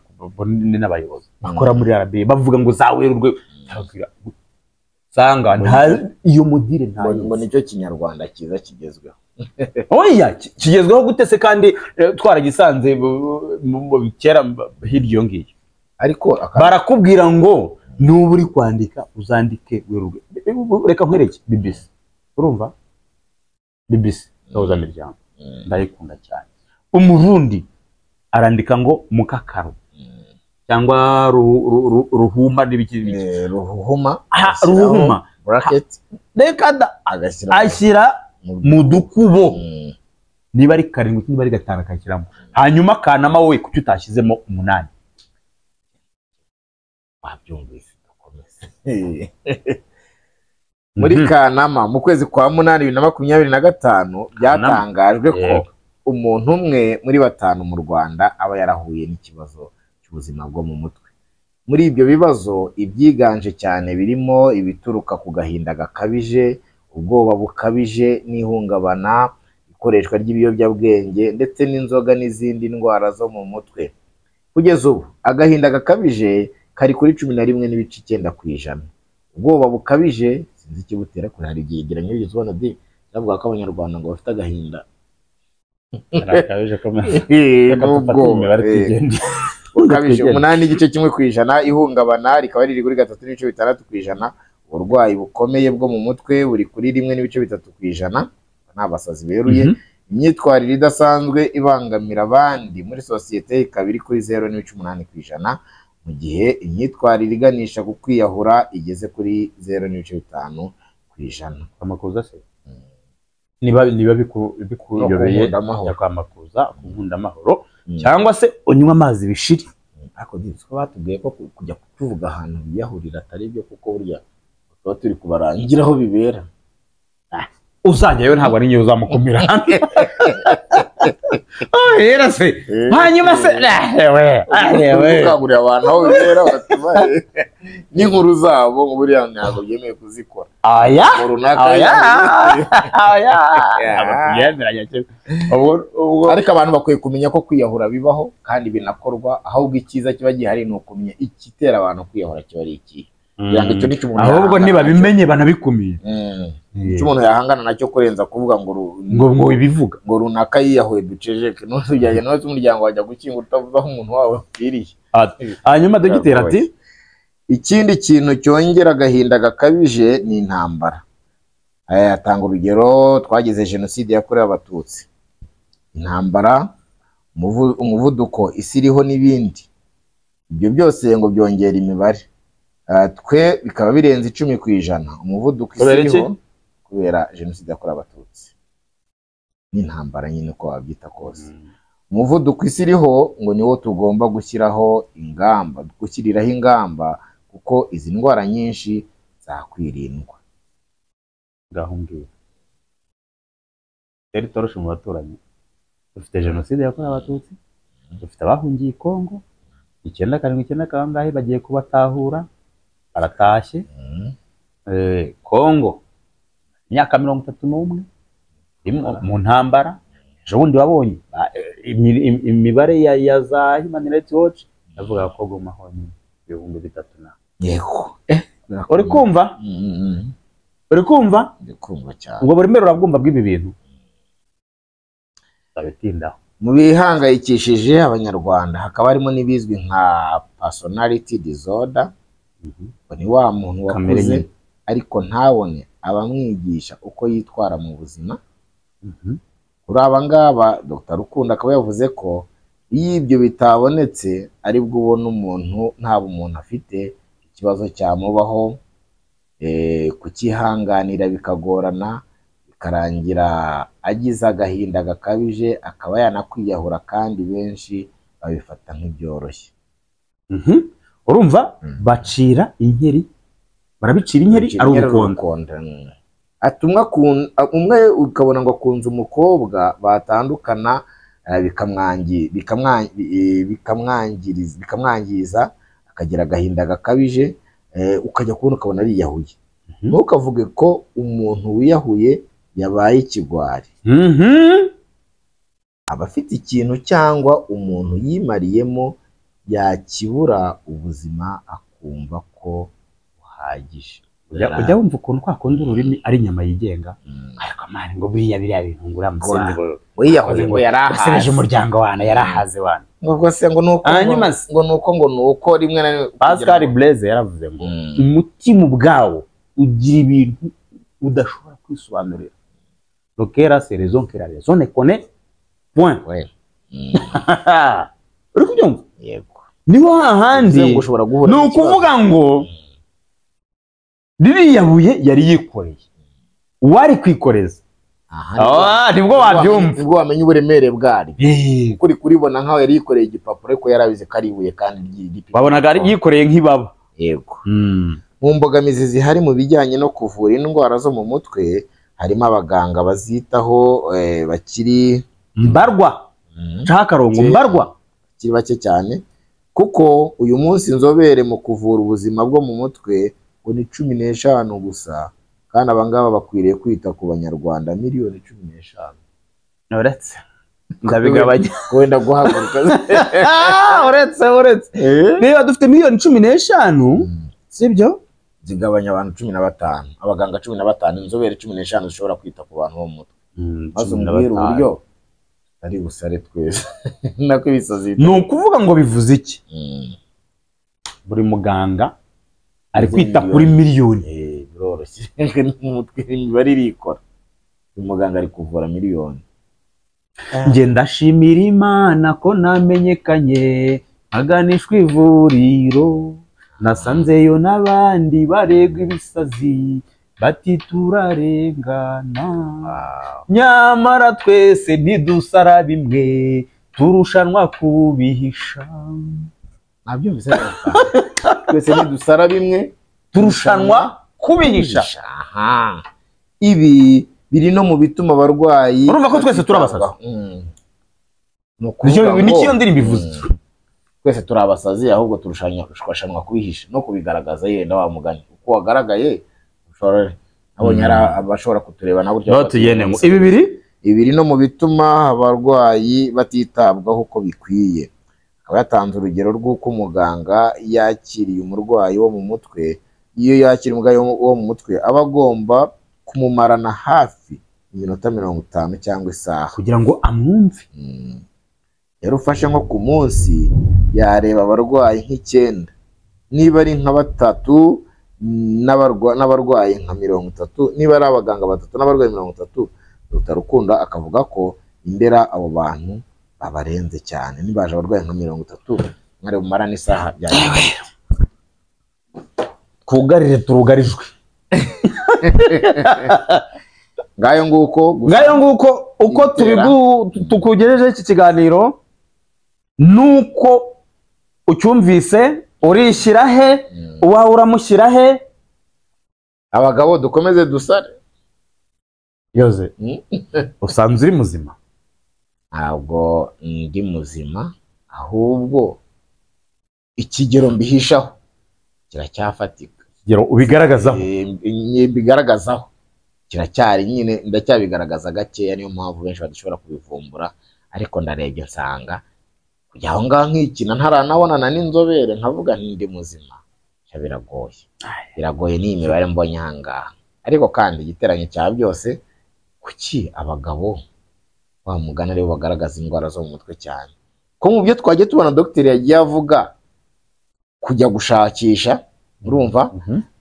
n'abayobozi bakora muri RBA bavuga ngo zawerurwe, sanga nta iyo mudire nta ngo nicyo Kinyarwanda cyiza kigezweho. Oya kigezweho gute se kandi twaragisanze mu kera hiryo ngiyo. Ariko barakubwira ngo nubu uri kwandika uzandike werurwe. Reka nkwereke BBC, urumva BBC toza miryango ndayikunda cyane. Umurundi arandika ngo Mukakaro cyangwa ruhuma n'ibiki ruhuma bracket, reka ashyira mu dukubo niba ari 7 niba ari 5 akashyiramo, hanyuma Kanama wowe kuki utashyizemo 8? Wabyumvise dukomeze. Muri Kanama mu kwezi kwa 8 2025 byatangajwe ko umuntu umwe muri 5 mu Rwanda aba yarahuye n'ikibazo cy'ubuzima bwo mu mutwe. Muri ibyo bibazo ibyiganje cyane birimo ibituruka ku gahinda gakabije, ubwoba bukabije n'ihungabana, ikoreshwa ry'ibiyobyabwenge ndetse n'inzoga n'izindi ndwara zo mu mutwe. Kugeza ubu agahinda gakabije kari kuri 11.9%. Ubwoba bukabije sinzi ikibutera ko hari igihe geranye y'izona de bavuga ko abanyarwanda ngo bafite agahinda Arakabije komeza. Nubwo ukabije 8.1% ihungabana rikaba riri kuri 3.6%. Uburwayi bukomeye bwo mu mutwe buri kuri 1.3%. N'abasazi beruye. Imyitwarire idasanzwe ibangamira abandi muri sosiyete ikaba iri kuri 0.8%, mu gihe imyitwarire iganisha ku kwiyahura igeze kuri 0.5%. Amakuza se niba bikuyobeye yakwamakuza kunkunda amahoro cyangwa se unywa amazi bishiri. Ako nditswe batubwiye ko kujya kuvuga ahantu biyahurira atari byo, kuko burya tuba turi kubarangira aho bibera. Uzajyayo ntabwo ari nyo uzamukumira hamwe. Era se hanyuma se ukagurira abantu aho bibera batubaye n'inkuru zabo ngo buriya ntabwo byemeye kuzikora. Ariko abantu bakwiye kumenya ko kwiyahura bibaho kandi binakorwa, ahubwo icyiza kiba gihari ni ukumenya igitera abantu kwiyahura kiba ari iki. Ahubwo niba bimenye banabikumira. Icyo umuntu yahangana nacyo kurenza kuvuga ngo ibivuga ngo runaka yiyahuye ducejeke, n'ujyanye n'uwo umuryango wajya gukingura utavuze aho umuntu wawe upfiriye. Hanyuma dogiteri ati ikindi kintu cyongera agahinda gakabije ni intambara. Atanga urugero, twagize jenoside yakorewe abatutsi, intambara, umuvuduko isi iriho n'ibindi. Ibyo byose ngo byongera imibare. Twe bikaba birenze 10%. Umuvuduko isi iriho kubera jenoside yakorewe abatutsi n'intambara nyine ko wabyita kose. Umuvuduko isi iriho ngo niwo tugomba gushyiriraho ingamba kuko izi ndwara nyinshi zakwirindwa. Gahumbira toroshe mu baturanyi dufite jenoside yakorewe abatutsi, dufite abahungiye Kongo 9/7 kangahe bagiye kubatahura baratashye. Kongo imyaka 31 mu ntambara. Ejo bundi wabonye imibare ya za Human Rights Watch avuga ko gumaho ni 3,000 na. Yego uri kumva cyane ubwo buri mbere urabwumva bw'ibi bintu tabitindaho. Mu bihangayikishije abanyarwanda hakaba harimo n'ibizwi nka personality disorder. Ni wa muntu wakuze ariko ntabone abamwigisha uko yitwara mu buzima. Kuri aba ngaba Dr. Rukundo akaba yavuze ko iyo ibyo bitabonetse ari bwo ubona umuntu nta bumuntu afite, ikibazo cyamubaho, kukihanganira bikagorana, bikarangira agize agahinda gakabije akaba yanakwiyahura, kandi benshi babifata nk'ibyoroshye. Urumva bacira inkeri, barabicira inkeri ari urukundo. Umwe ukabona ngo akunze umukobwa batandukana bikamwangiza akagira agahinda gakabije, ukajya kubona ukabona ariyahuye. Ntukavuge ko umuntu wiyahuye yabaye ikigwari. Aba afite ikintu cyangwa umuntu yimariyemo yakibura ubuzima akumva ko buhagije. Ujya wumva ukuntu kwakundi ururimi ari inyama yigenga. Ariko mani ngo biriya ngo bintu ngura musinzi wiyahuye ngo yarahaze umuryango wana yarahaze wana. Ngo se ngo nuko rimwe na rimwe Pascal Blaise yaravuze ngo umutima ubwawo ugira ibintu udashobora kwisobanurira. Lokera c'est raison que la raison ne connaît point. Uri kubyumva? Yego. Niho hahandi ni ukuvuga ngo ririyabuye yari yikoreye, uwari kwikoreza nibwo wabyumva, nibwo wamenya uburemere bwari. Kuri kuribona nkaho yari yikoreye igipapuro ariko yarabize karibuye kandi ry'igipimo babonaga yikoreye nk'ibaba. Yego. Mu mbogamizi zihari mu bijyanye no kuvura indwara zo mu mutwe harimo abaganga bazitaho bakiri mbarwa cyakarongo mbarwa kiri bake cyane, kuko uyu munsi inzobere mu kuvura ubuzima bwo mu mutwe ngo ni 15 gusa, kandi abangaba bakwiriye kwita ku banyarwanda miliyoni 15. Uretse ndabigabanya wenda guhaguruka uretse niba dufite miliyoni 15 sibyo zigabanya abantu 15, abaganga 15, inzobere 15 zishobora kwita ku bantu bo mu mutwe. Maze umbwira uburyo ari busare twese nako ibisazi ni ukuvuga ngo bivuze iki? Buri muganga ari kwita kuri miliyoni. Biroroshye n'umutwe imibare irikora. Uyu muganga ari kuvura miliyoni. Nge ndashimira Imana ko namenyekanye aganishwa ivuriro, nasanzeyo n'abandi baregwa ibisazi bati turarengana, nyamara twese ntidusara bimwe turushanwa kubihisha. Nabyumvise twese ntidusara bimwe turushanwa kubihisha. Aha, ibi biri no mu bituma abarwayi urumva ko twese turabasazi. Nikiyo ndirimbo ivuze twese turabasazi, ahubwo turushanwa kubihisha no kubigaragaza. Yenda wa mugani uko wagaragaye ushobora abonye abashobora kutureba na buryo batuyene. Ibi biri no mu bituma abarwayi batitabwaho uko bikwiye. Akaba yatanze urugero rw'uko umuganga yakiriye umurwayi wo mu mutwe, iyo yakiriye umurwayi wo mu mutwe aba agomba kumumarana hafi iminota 50 cyangwa isaha kugira ngo amwumve. Yarufashe nko ku munsi yareba abarwayi nk'I9, niba ari nka 3 n'abarwayi nka 30, niba ari abaganga 3 n'abarwayi 30. Dr. Rukundo akavuga ko imbera abo bantu babarenze cyane, nibaje abarwayi nka 30 mwari bumarana isaha byaje. Twugarire turugarijwe. Ngayo nguko uko tukugejeje iki kiganiro nuko ucyumvise urishyira he, uwawe uramushyira he. Abagabo dukomeze dusare. Yoze usanze uri muzima? Ntabwo ndi muzima, ahubwo ikigero mbihishaho kiracyafatika. Ikigero ubigaragazaho? Bigaragazaho kiracyari nyine ndacyabigaragaza gakeya, niyo mpamvu benshi badashobora kubivumbura. Ariko ndarebye nsanga kujya aho ngaho nk'ikina ntaranabonana n'inzobere nkavuga ndi muzima biragoye ni imibare mbonye ahangaha. Ariko kandi igiteranye cya byose, kuki abagabo wa mugana aribo bagaragaza indwara zo mu mutwe cyane? Ko mu byo twagiye tubona dogiteri yagiye avuga kujya gushakisha, urumva,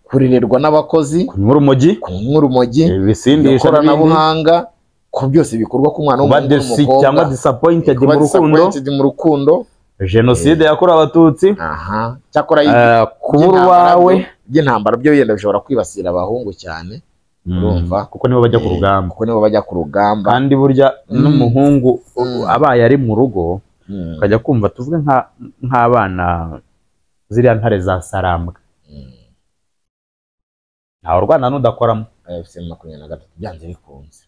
kurirerwa n'abakozi, kunywa urumogi, ibisindisha n'ikoranabuhanga, ko byose bikorwa ku mwana w'umukobwa cyangwa disappointed mu rukundo, jenoside yakorewe Abatutsi. Cyakora kubura wawe by'intambara byo yenda bishobora kwibasira abahungu cyane, urumva, kuko nibo bajya ku rugamba. Kandi burya n'umuhungu abaye ari mu rugo ukajya kumva tuvuge nk'abana ziriya ntare za Sarambwa, ntawe urwana n'udakoramo. FC 23 byanze bikunze.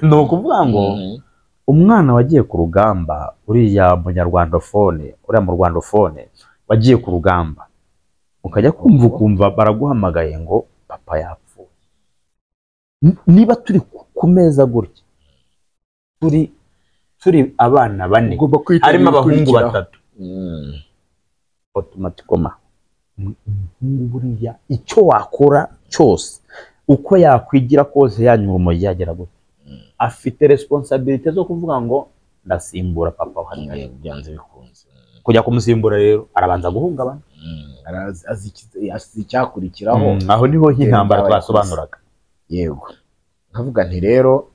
Ni ukuvuga ngo umwana wagiye ku rugamba, uriya munyarwandofone, uriya mu Rwandofone wagiye ku rugamba, ukajya kumva baraguhamagaye ngo papa yapfuye. Niba turi ku meza gutya, turi abana 4 harimo abahungu 3, automatically umuhungu buriya icyo wakora cyose, uko yakwigira kose, yanyura urumogi yagera gute, afite responsibility zo kuvuga ngo ndasimbura papa wari byanze bikunze. Kujya kumusimbura rero arabanza guhungabana, azi icyakurikiraho. Aho niho intambara twasobanuraga. Yego, nkavuga nti rero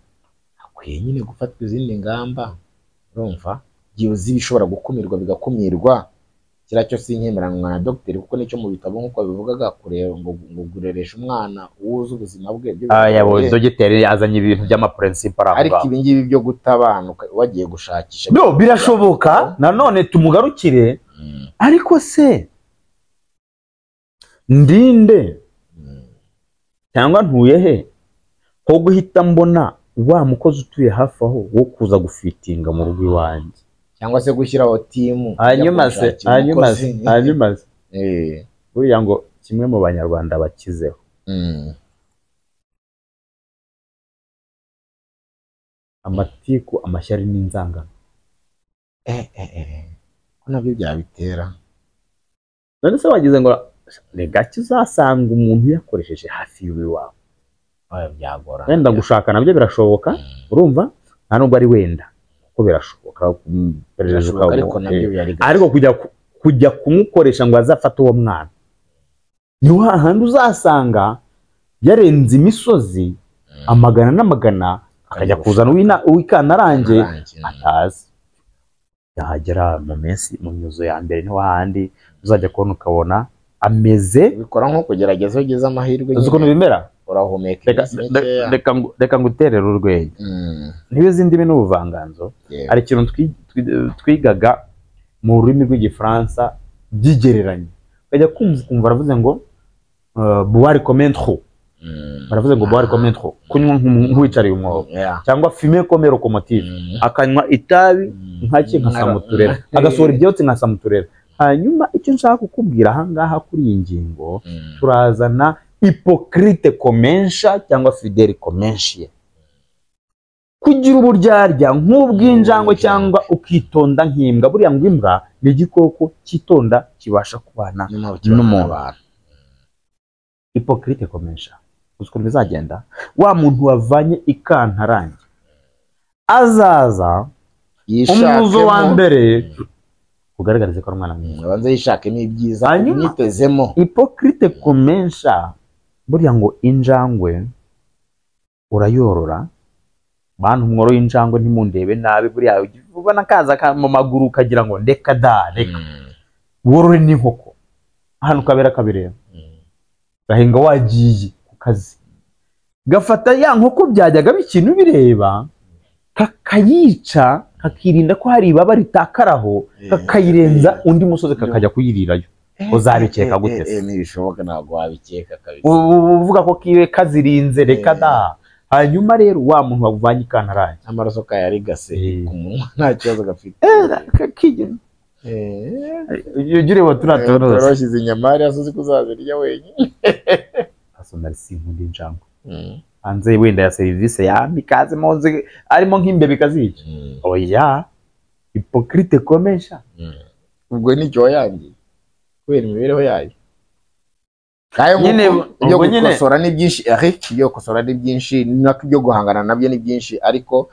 akwiye nyine gufatwa izindi ngamba, urumva, giuzi bishobora gukumirwa bigakumirwa. Kira cyo sinyemeranwa na dogiteri, kuko nicyo mu bitabo nkuko bivugaga, kureba ngo gureresha umwana uwuze ubuzima bwe. Yabo dogiteri yazanye ibintu by'amaprincipe aravuga. Ariko ibi ngibi byo gutabanuka wagiye gushakisha birashoboka. Nanone tumugarukire, ariko se ndinde cyangwa ntuye he ko guhita mbona wa mukozi utuye hafi aho wo kuza gufitinga mu rugo iwanjye, cyangwa se gushyiraho timu hanyuma buriya ngo kimwe mu banyarwanda bakizeho, amatiku, amashyari n'inzangano. Ko nabyo byabitera. None se wagize ngo ni gake uzasanga umuntu yakoresheje hafi y'uwi wawe. Byagora. Wenda gushaka nabyo birashoboka, urumva, nta nubwo ari wenda kuko birashoboka ariko kujya kumukoresha ngo azafate uwo mwana ni hahandi uzasanga yarenze imisozi amagana n'amagana akajya kuzana uwikantarange atazi yahagera mu minsi mu myuzo ya mbere niho hahandi uzajya kubona ukabona ameze bikora nko kugerageza ugeze amahirwe uzi ukuntu bimera urahumeka reka nguterere urwenya ntibizi ndimi n'ubuvanganzo hari ikintu twigaga mu rurimi rw'igifaransa by'igereranya ukajya kumva aravuze ngo boire comme un trou baravuze ngo boire comme un trou kunywa nk'uwicariye umwobo cyangwa fumer comme locomotive akanywa itabi nka samuturera agasohora ibyotsi nka samuturera hanyuma icyo nshaka kukubwira aha ngaha kuri iyi ngingo turazana hypocrite komensha cyangwa fidèle komenshiye kugira uburyarya nk'ubw'injangwe cyangwa ukitonda nk'imbwa buriya ngo imbwa ni igikoko cyitonda kibasha kubana n'umuntu hypocrite komensha uko bizagenda wa muntu wavanye ikantarange azaza umuzo wa mbere kugaragariza ko ari umwana mwiza abanza yishakemo ibyiza imyitezemo hypocrite komensha buriya ngo injangwe urayorora bantu mworo y'injangwe ntimundebe nabi buriya ubona kaza mu maguru ukagira ngo ndeka da reka worore n'inkoko ahantu kabera kabireba gahinga wagiye ku kazi gafata ya nkoko byajyaga bikintu bireba kakayica kakirinda ko hari ibaba ritakaraho kakayirenza undi musozi kakajya kuyirirayo uzabikeka gute se ntibishoboka ntabwo wabikeka kabisa uvuga ko kiwe kazirinze reka da hanyuma rero wa muntu wavanye ikantarange amaraso kayari gase ku munwa nta kibazo gafite kakigena ureba turatorose turashyize inyama hariya suzi kuzazirya wenyine asonari sinkunda injangwe hanze wenda ya serivisi ya mikaze monze arimo nk'imbe bikazica oya hypocrite komensha ubwo nicyo wayangiye kubera imibereho yayo nyine ibyo gukosora ni byinshi ibyo gukosora ni byinshi n'ibyo guhangana nabyo ni byinshi ariko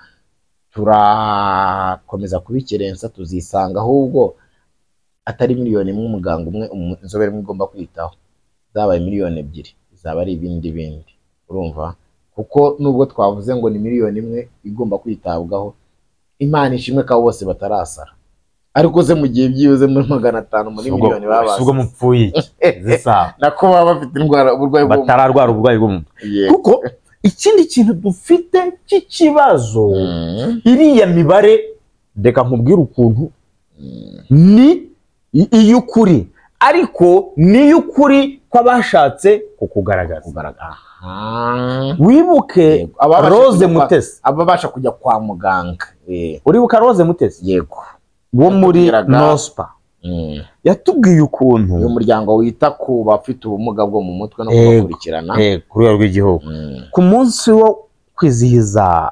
turakomeza kubikerensa tuzisanga ahubwo atari miliyoni imwe umuganga umwe inzobere imwe igomba kwitaho zabaye miliyoni ebyiri zaba ari ibindi urumva kuko nubwo twavuze ngo ni miliyoni imwe igomba kwitabwaho Imana ishimwe ka bose batarasara ariko se mu gihe byibuze muri 500 muri miliyoni babaze ubwo mupfuye zisa nako baba bafite indwara uburwayi bwo batararwara uburwayi bwo kuko ikindi kintu dufite cy'ikibazo iriya mibare deka nkubwira ukuntu ni iy'ukuri ariko ni iy'ukuri kw'abashatse kukugaragaza wibuke Rose Mutesi ababasha kujya kwa muganga uribuka Rose Mutesi yego wo muri Nospa yatubwiye ukuntu uyu muryango wita ku bafite ubumuga bwo mu mutwe no kubakurikirana ku rwego rw'igihugu ku munsi wo kwizihiza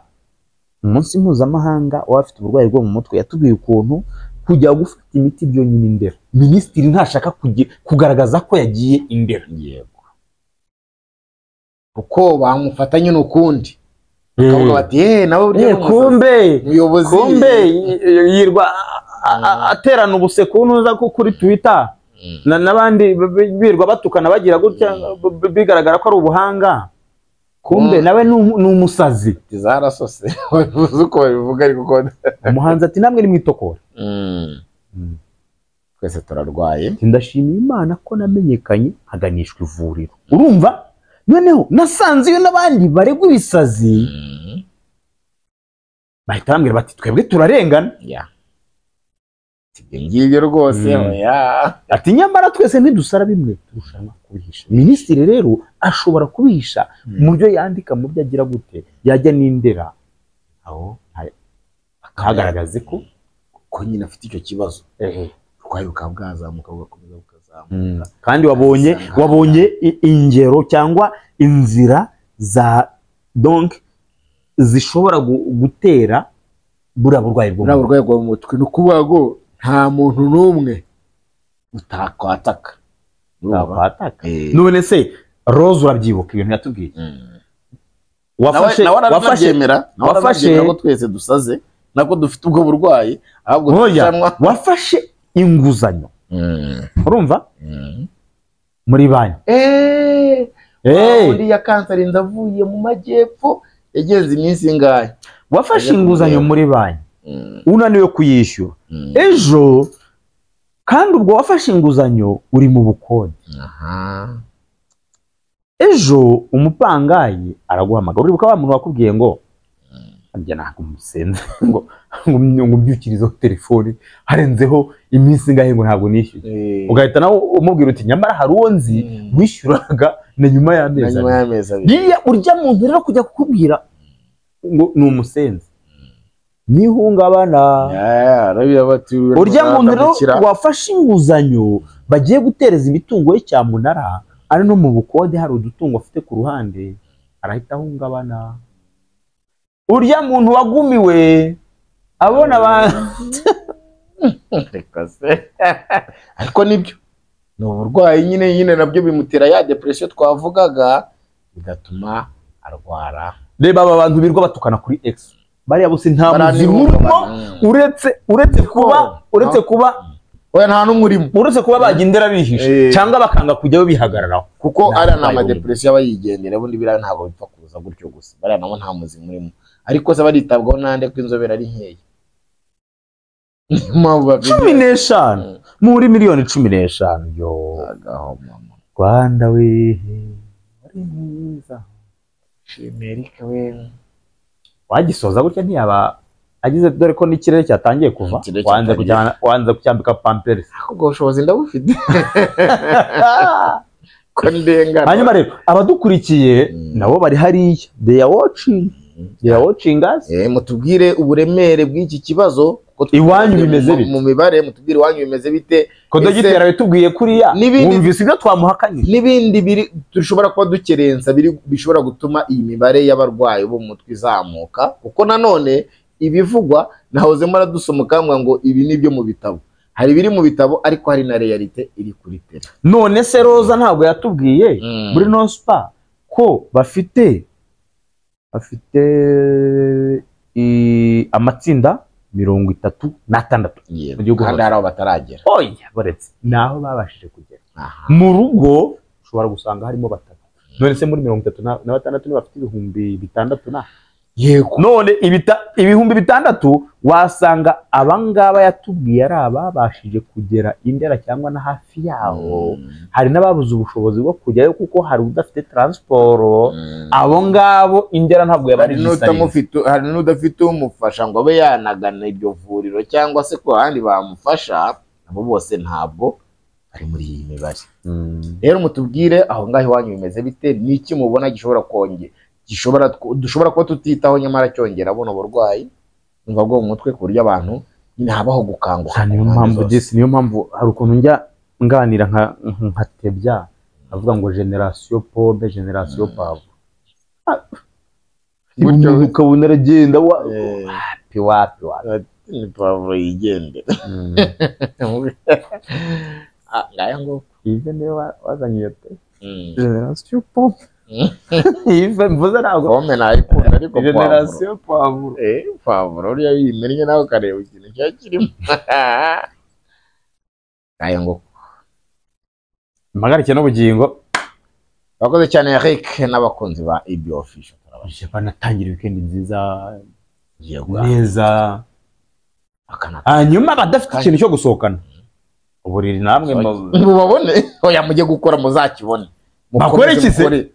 umunsi mpuzamahanga w'abafite uburwayi bwo mu mutwe yatubwiye ukuntu kujya gufata imiti byonyine indera minisitiri ntashaka kugaragaza ko yagiye indera yego kuko bamufatanye n'ukundi bakavuga bati nawe kumbe yirwa aterana ubuseko nuza kuri Twitter n'abandi birwa batukana bagira gutya bigaragara ko ari ubuhanga kumbe nawe ni umusazi zarasose uzi uko babivuga ariko ko umuhanzi ati namwe ni mwitokora twese turarwaye ndashimira Imana ko namenyekanye haganishwa ivuriro urumva noneho nasanze iyo n'abandi baregwa ibisazi bahita bambwira bati twebwe turarengana ngibyo rwose ati nyamara twese ntidusara bimwe turushanwa kubihisha minisitiri rero ashobora kubihisha mu byo yandika mu byo agira gute yajya n'indera aho akagaragaza ko nyine afite icyo kibazo urwaye bukaba bwazamuka bugakomeza bukazamuka kandi wabonye ingero cyangwa inzira za donc zishobora gutera buriya burwayi bwo mu mutwe ni ukuvuga ngo nta muntu n'umwe utakwataka none se Rose urabyibuka ibintu yatubwiye wafashe wafashe ko twese dusaze nako dufite ubwo burwayi ahubwo wafashe inguzanyo urumva muri banki undi ya kanseri ndavuye mu majyepfo yagenze iminsi ingahe wafashe inguzanyo muri banki unaniwe kuyishyura ejo kandi ubwo wafashe inguzanyo uri mu bukode ejo umupangayi araguhamagara uribuka wa muntu wakubwiye ngo njya ntabwo umusenze ngo mbyukirizeho telefoni harenzeho iminsi ingahe ngo ntabwo nishyuye ugahita nawe umubwira uti nyamara hari uwo nzi wishyuraga na nyuma y'amezi abiri urya muntu rero kujya kukubwira ngo ni umusenzi n'ihungabana urya muntu rero wafashe inguzanyo bagiye gutereza imitungo ye cyamunara ari no mu bukode hari udutungo afite ku ruhande arahita ahungabana urya muntu wagumiwe abona ariko nibyo ni uburwayi nyine nabyo bimutera ya depression twavugaga bigatuma arwara. Reba aba bantu birwa batukana kuri X bariya bose nta muzimu uretse kuba oya nta n'umurimo uretse kuba bagendera bihishe cyangwa bakanga kujyayo bihagararaho kuko ari na depression abayigendera bundi bira ntabwo bipfa kuza gutyo gusa bariya nabo nta muzimu urimo ariko se baritabwaho nande ko inzobera ari nkeya 15 muri miliyoni 15 yo agaho mama Rwanda we ari mwiza Amerika we wagisoza gutya ntiyaba agize dore ko n'ikirere cyatangiye kuva wanze kucyambika pampers ahubwo ubushobozi ndabufite ko ndengana. Hanyuma rero abadukurikiye nabo bari hariya they are watching us mutubwire uburemere bw'iki kibazo iwanyu bimeze bite mu mibare mutubwire iwanyu bimeze bite ko dogitera bitubwiye kuriya wumvise ibyo twamuhakanye n'ibindi biri dushobora kuba dukerensa bishobora gutuma iyi mibare y'abarwayi bo mu mutwe izamuka kuko nanone ibivugwa nahoze maradusoma kamwa ngo ibi nibyo mu bitabo hari biri mu bitabo ariko hari na realite iri kuri tele. None se Roza ntabwo yatubwiye muri Nospa ko bafite amatsinda 36 mu gihugu kandi hari aho bataragera oya baretse naho babashije kugera mu rugo ushobora gusanga harimo batatu none se muri 36 ni bafite 6,000 na yego none ibihumbi 6 wasanga abangaba yatubwiye ari ababashije kugera Indera cyangwa na hafi yaho hari n'ababuze ubushobozi bwo kujyayo kuko hari udafite transport abo ngabo Indera ntabwo yabari hari n'udafite umufasha ngo abe yanagana iryo vuriro cyangwa se ko handi bamufasha abo bose ntabwo ari muri iyi mibare. Rero mutubwire aho ngaho iwanyu bimeze bite niki mubona gishobora kongera dushobora kuba tutitaho nyamara cyongera buno burwayi umva bwo mu mutwe ku buryo abantu nyine habaho gukanguka. Niyo mpamvu hari ukuntu njya nganira nkatebya avuga ngo generation pauvre generation pauvre buryo ukabona aragenda wapi ni pauvre yigendera ngaya ngo ive niyo wazanye yote generation pauvre ive mvuze ntabwo kome nayikunda ariko generation pauvre pauvre uriya yimennye nawe kareba ikintu cyakirimo ngaya ngo magarike n'ubugingo bakoze cyane Eric n'abakunzi ba IB Official turabashije banatangira weekend nziza neza hanyuma badafite ikintu cyo gusohokana uburiri namwe mubabone oya mujye gukora muzakibone bakore iki se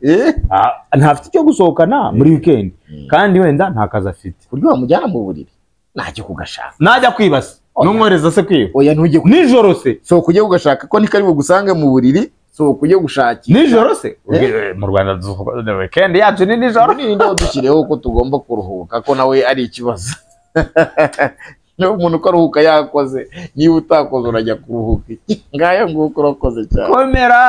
ntafite icyo gusohokana muri weekend kandi wenda nta kazi afite buryo bamujyana mu buriri najye kugashaka najya kwibasa n'umwereza se kwiba oya ntujye nijoro se so kujye kugashaka ko nikari bugusange mu buriri so kujye gushakira nijoro se mu Rwanda weekend yacu ni nijoro ni ndo dushyireho ko tugomba kuruhuka ko nawe ari ikibazo no umuntu ko aruhuka yakoze niba utakoze urajya kuruhuka ngaya nguko urakoze cyane komera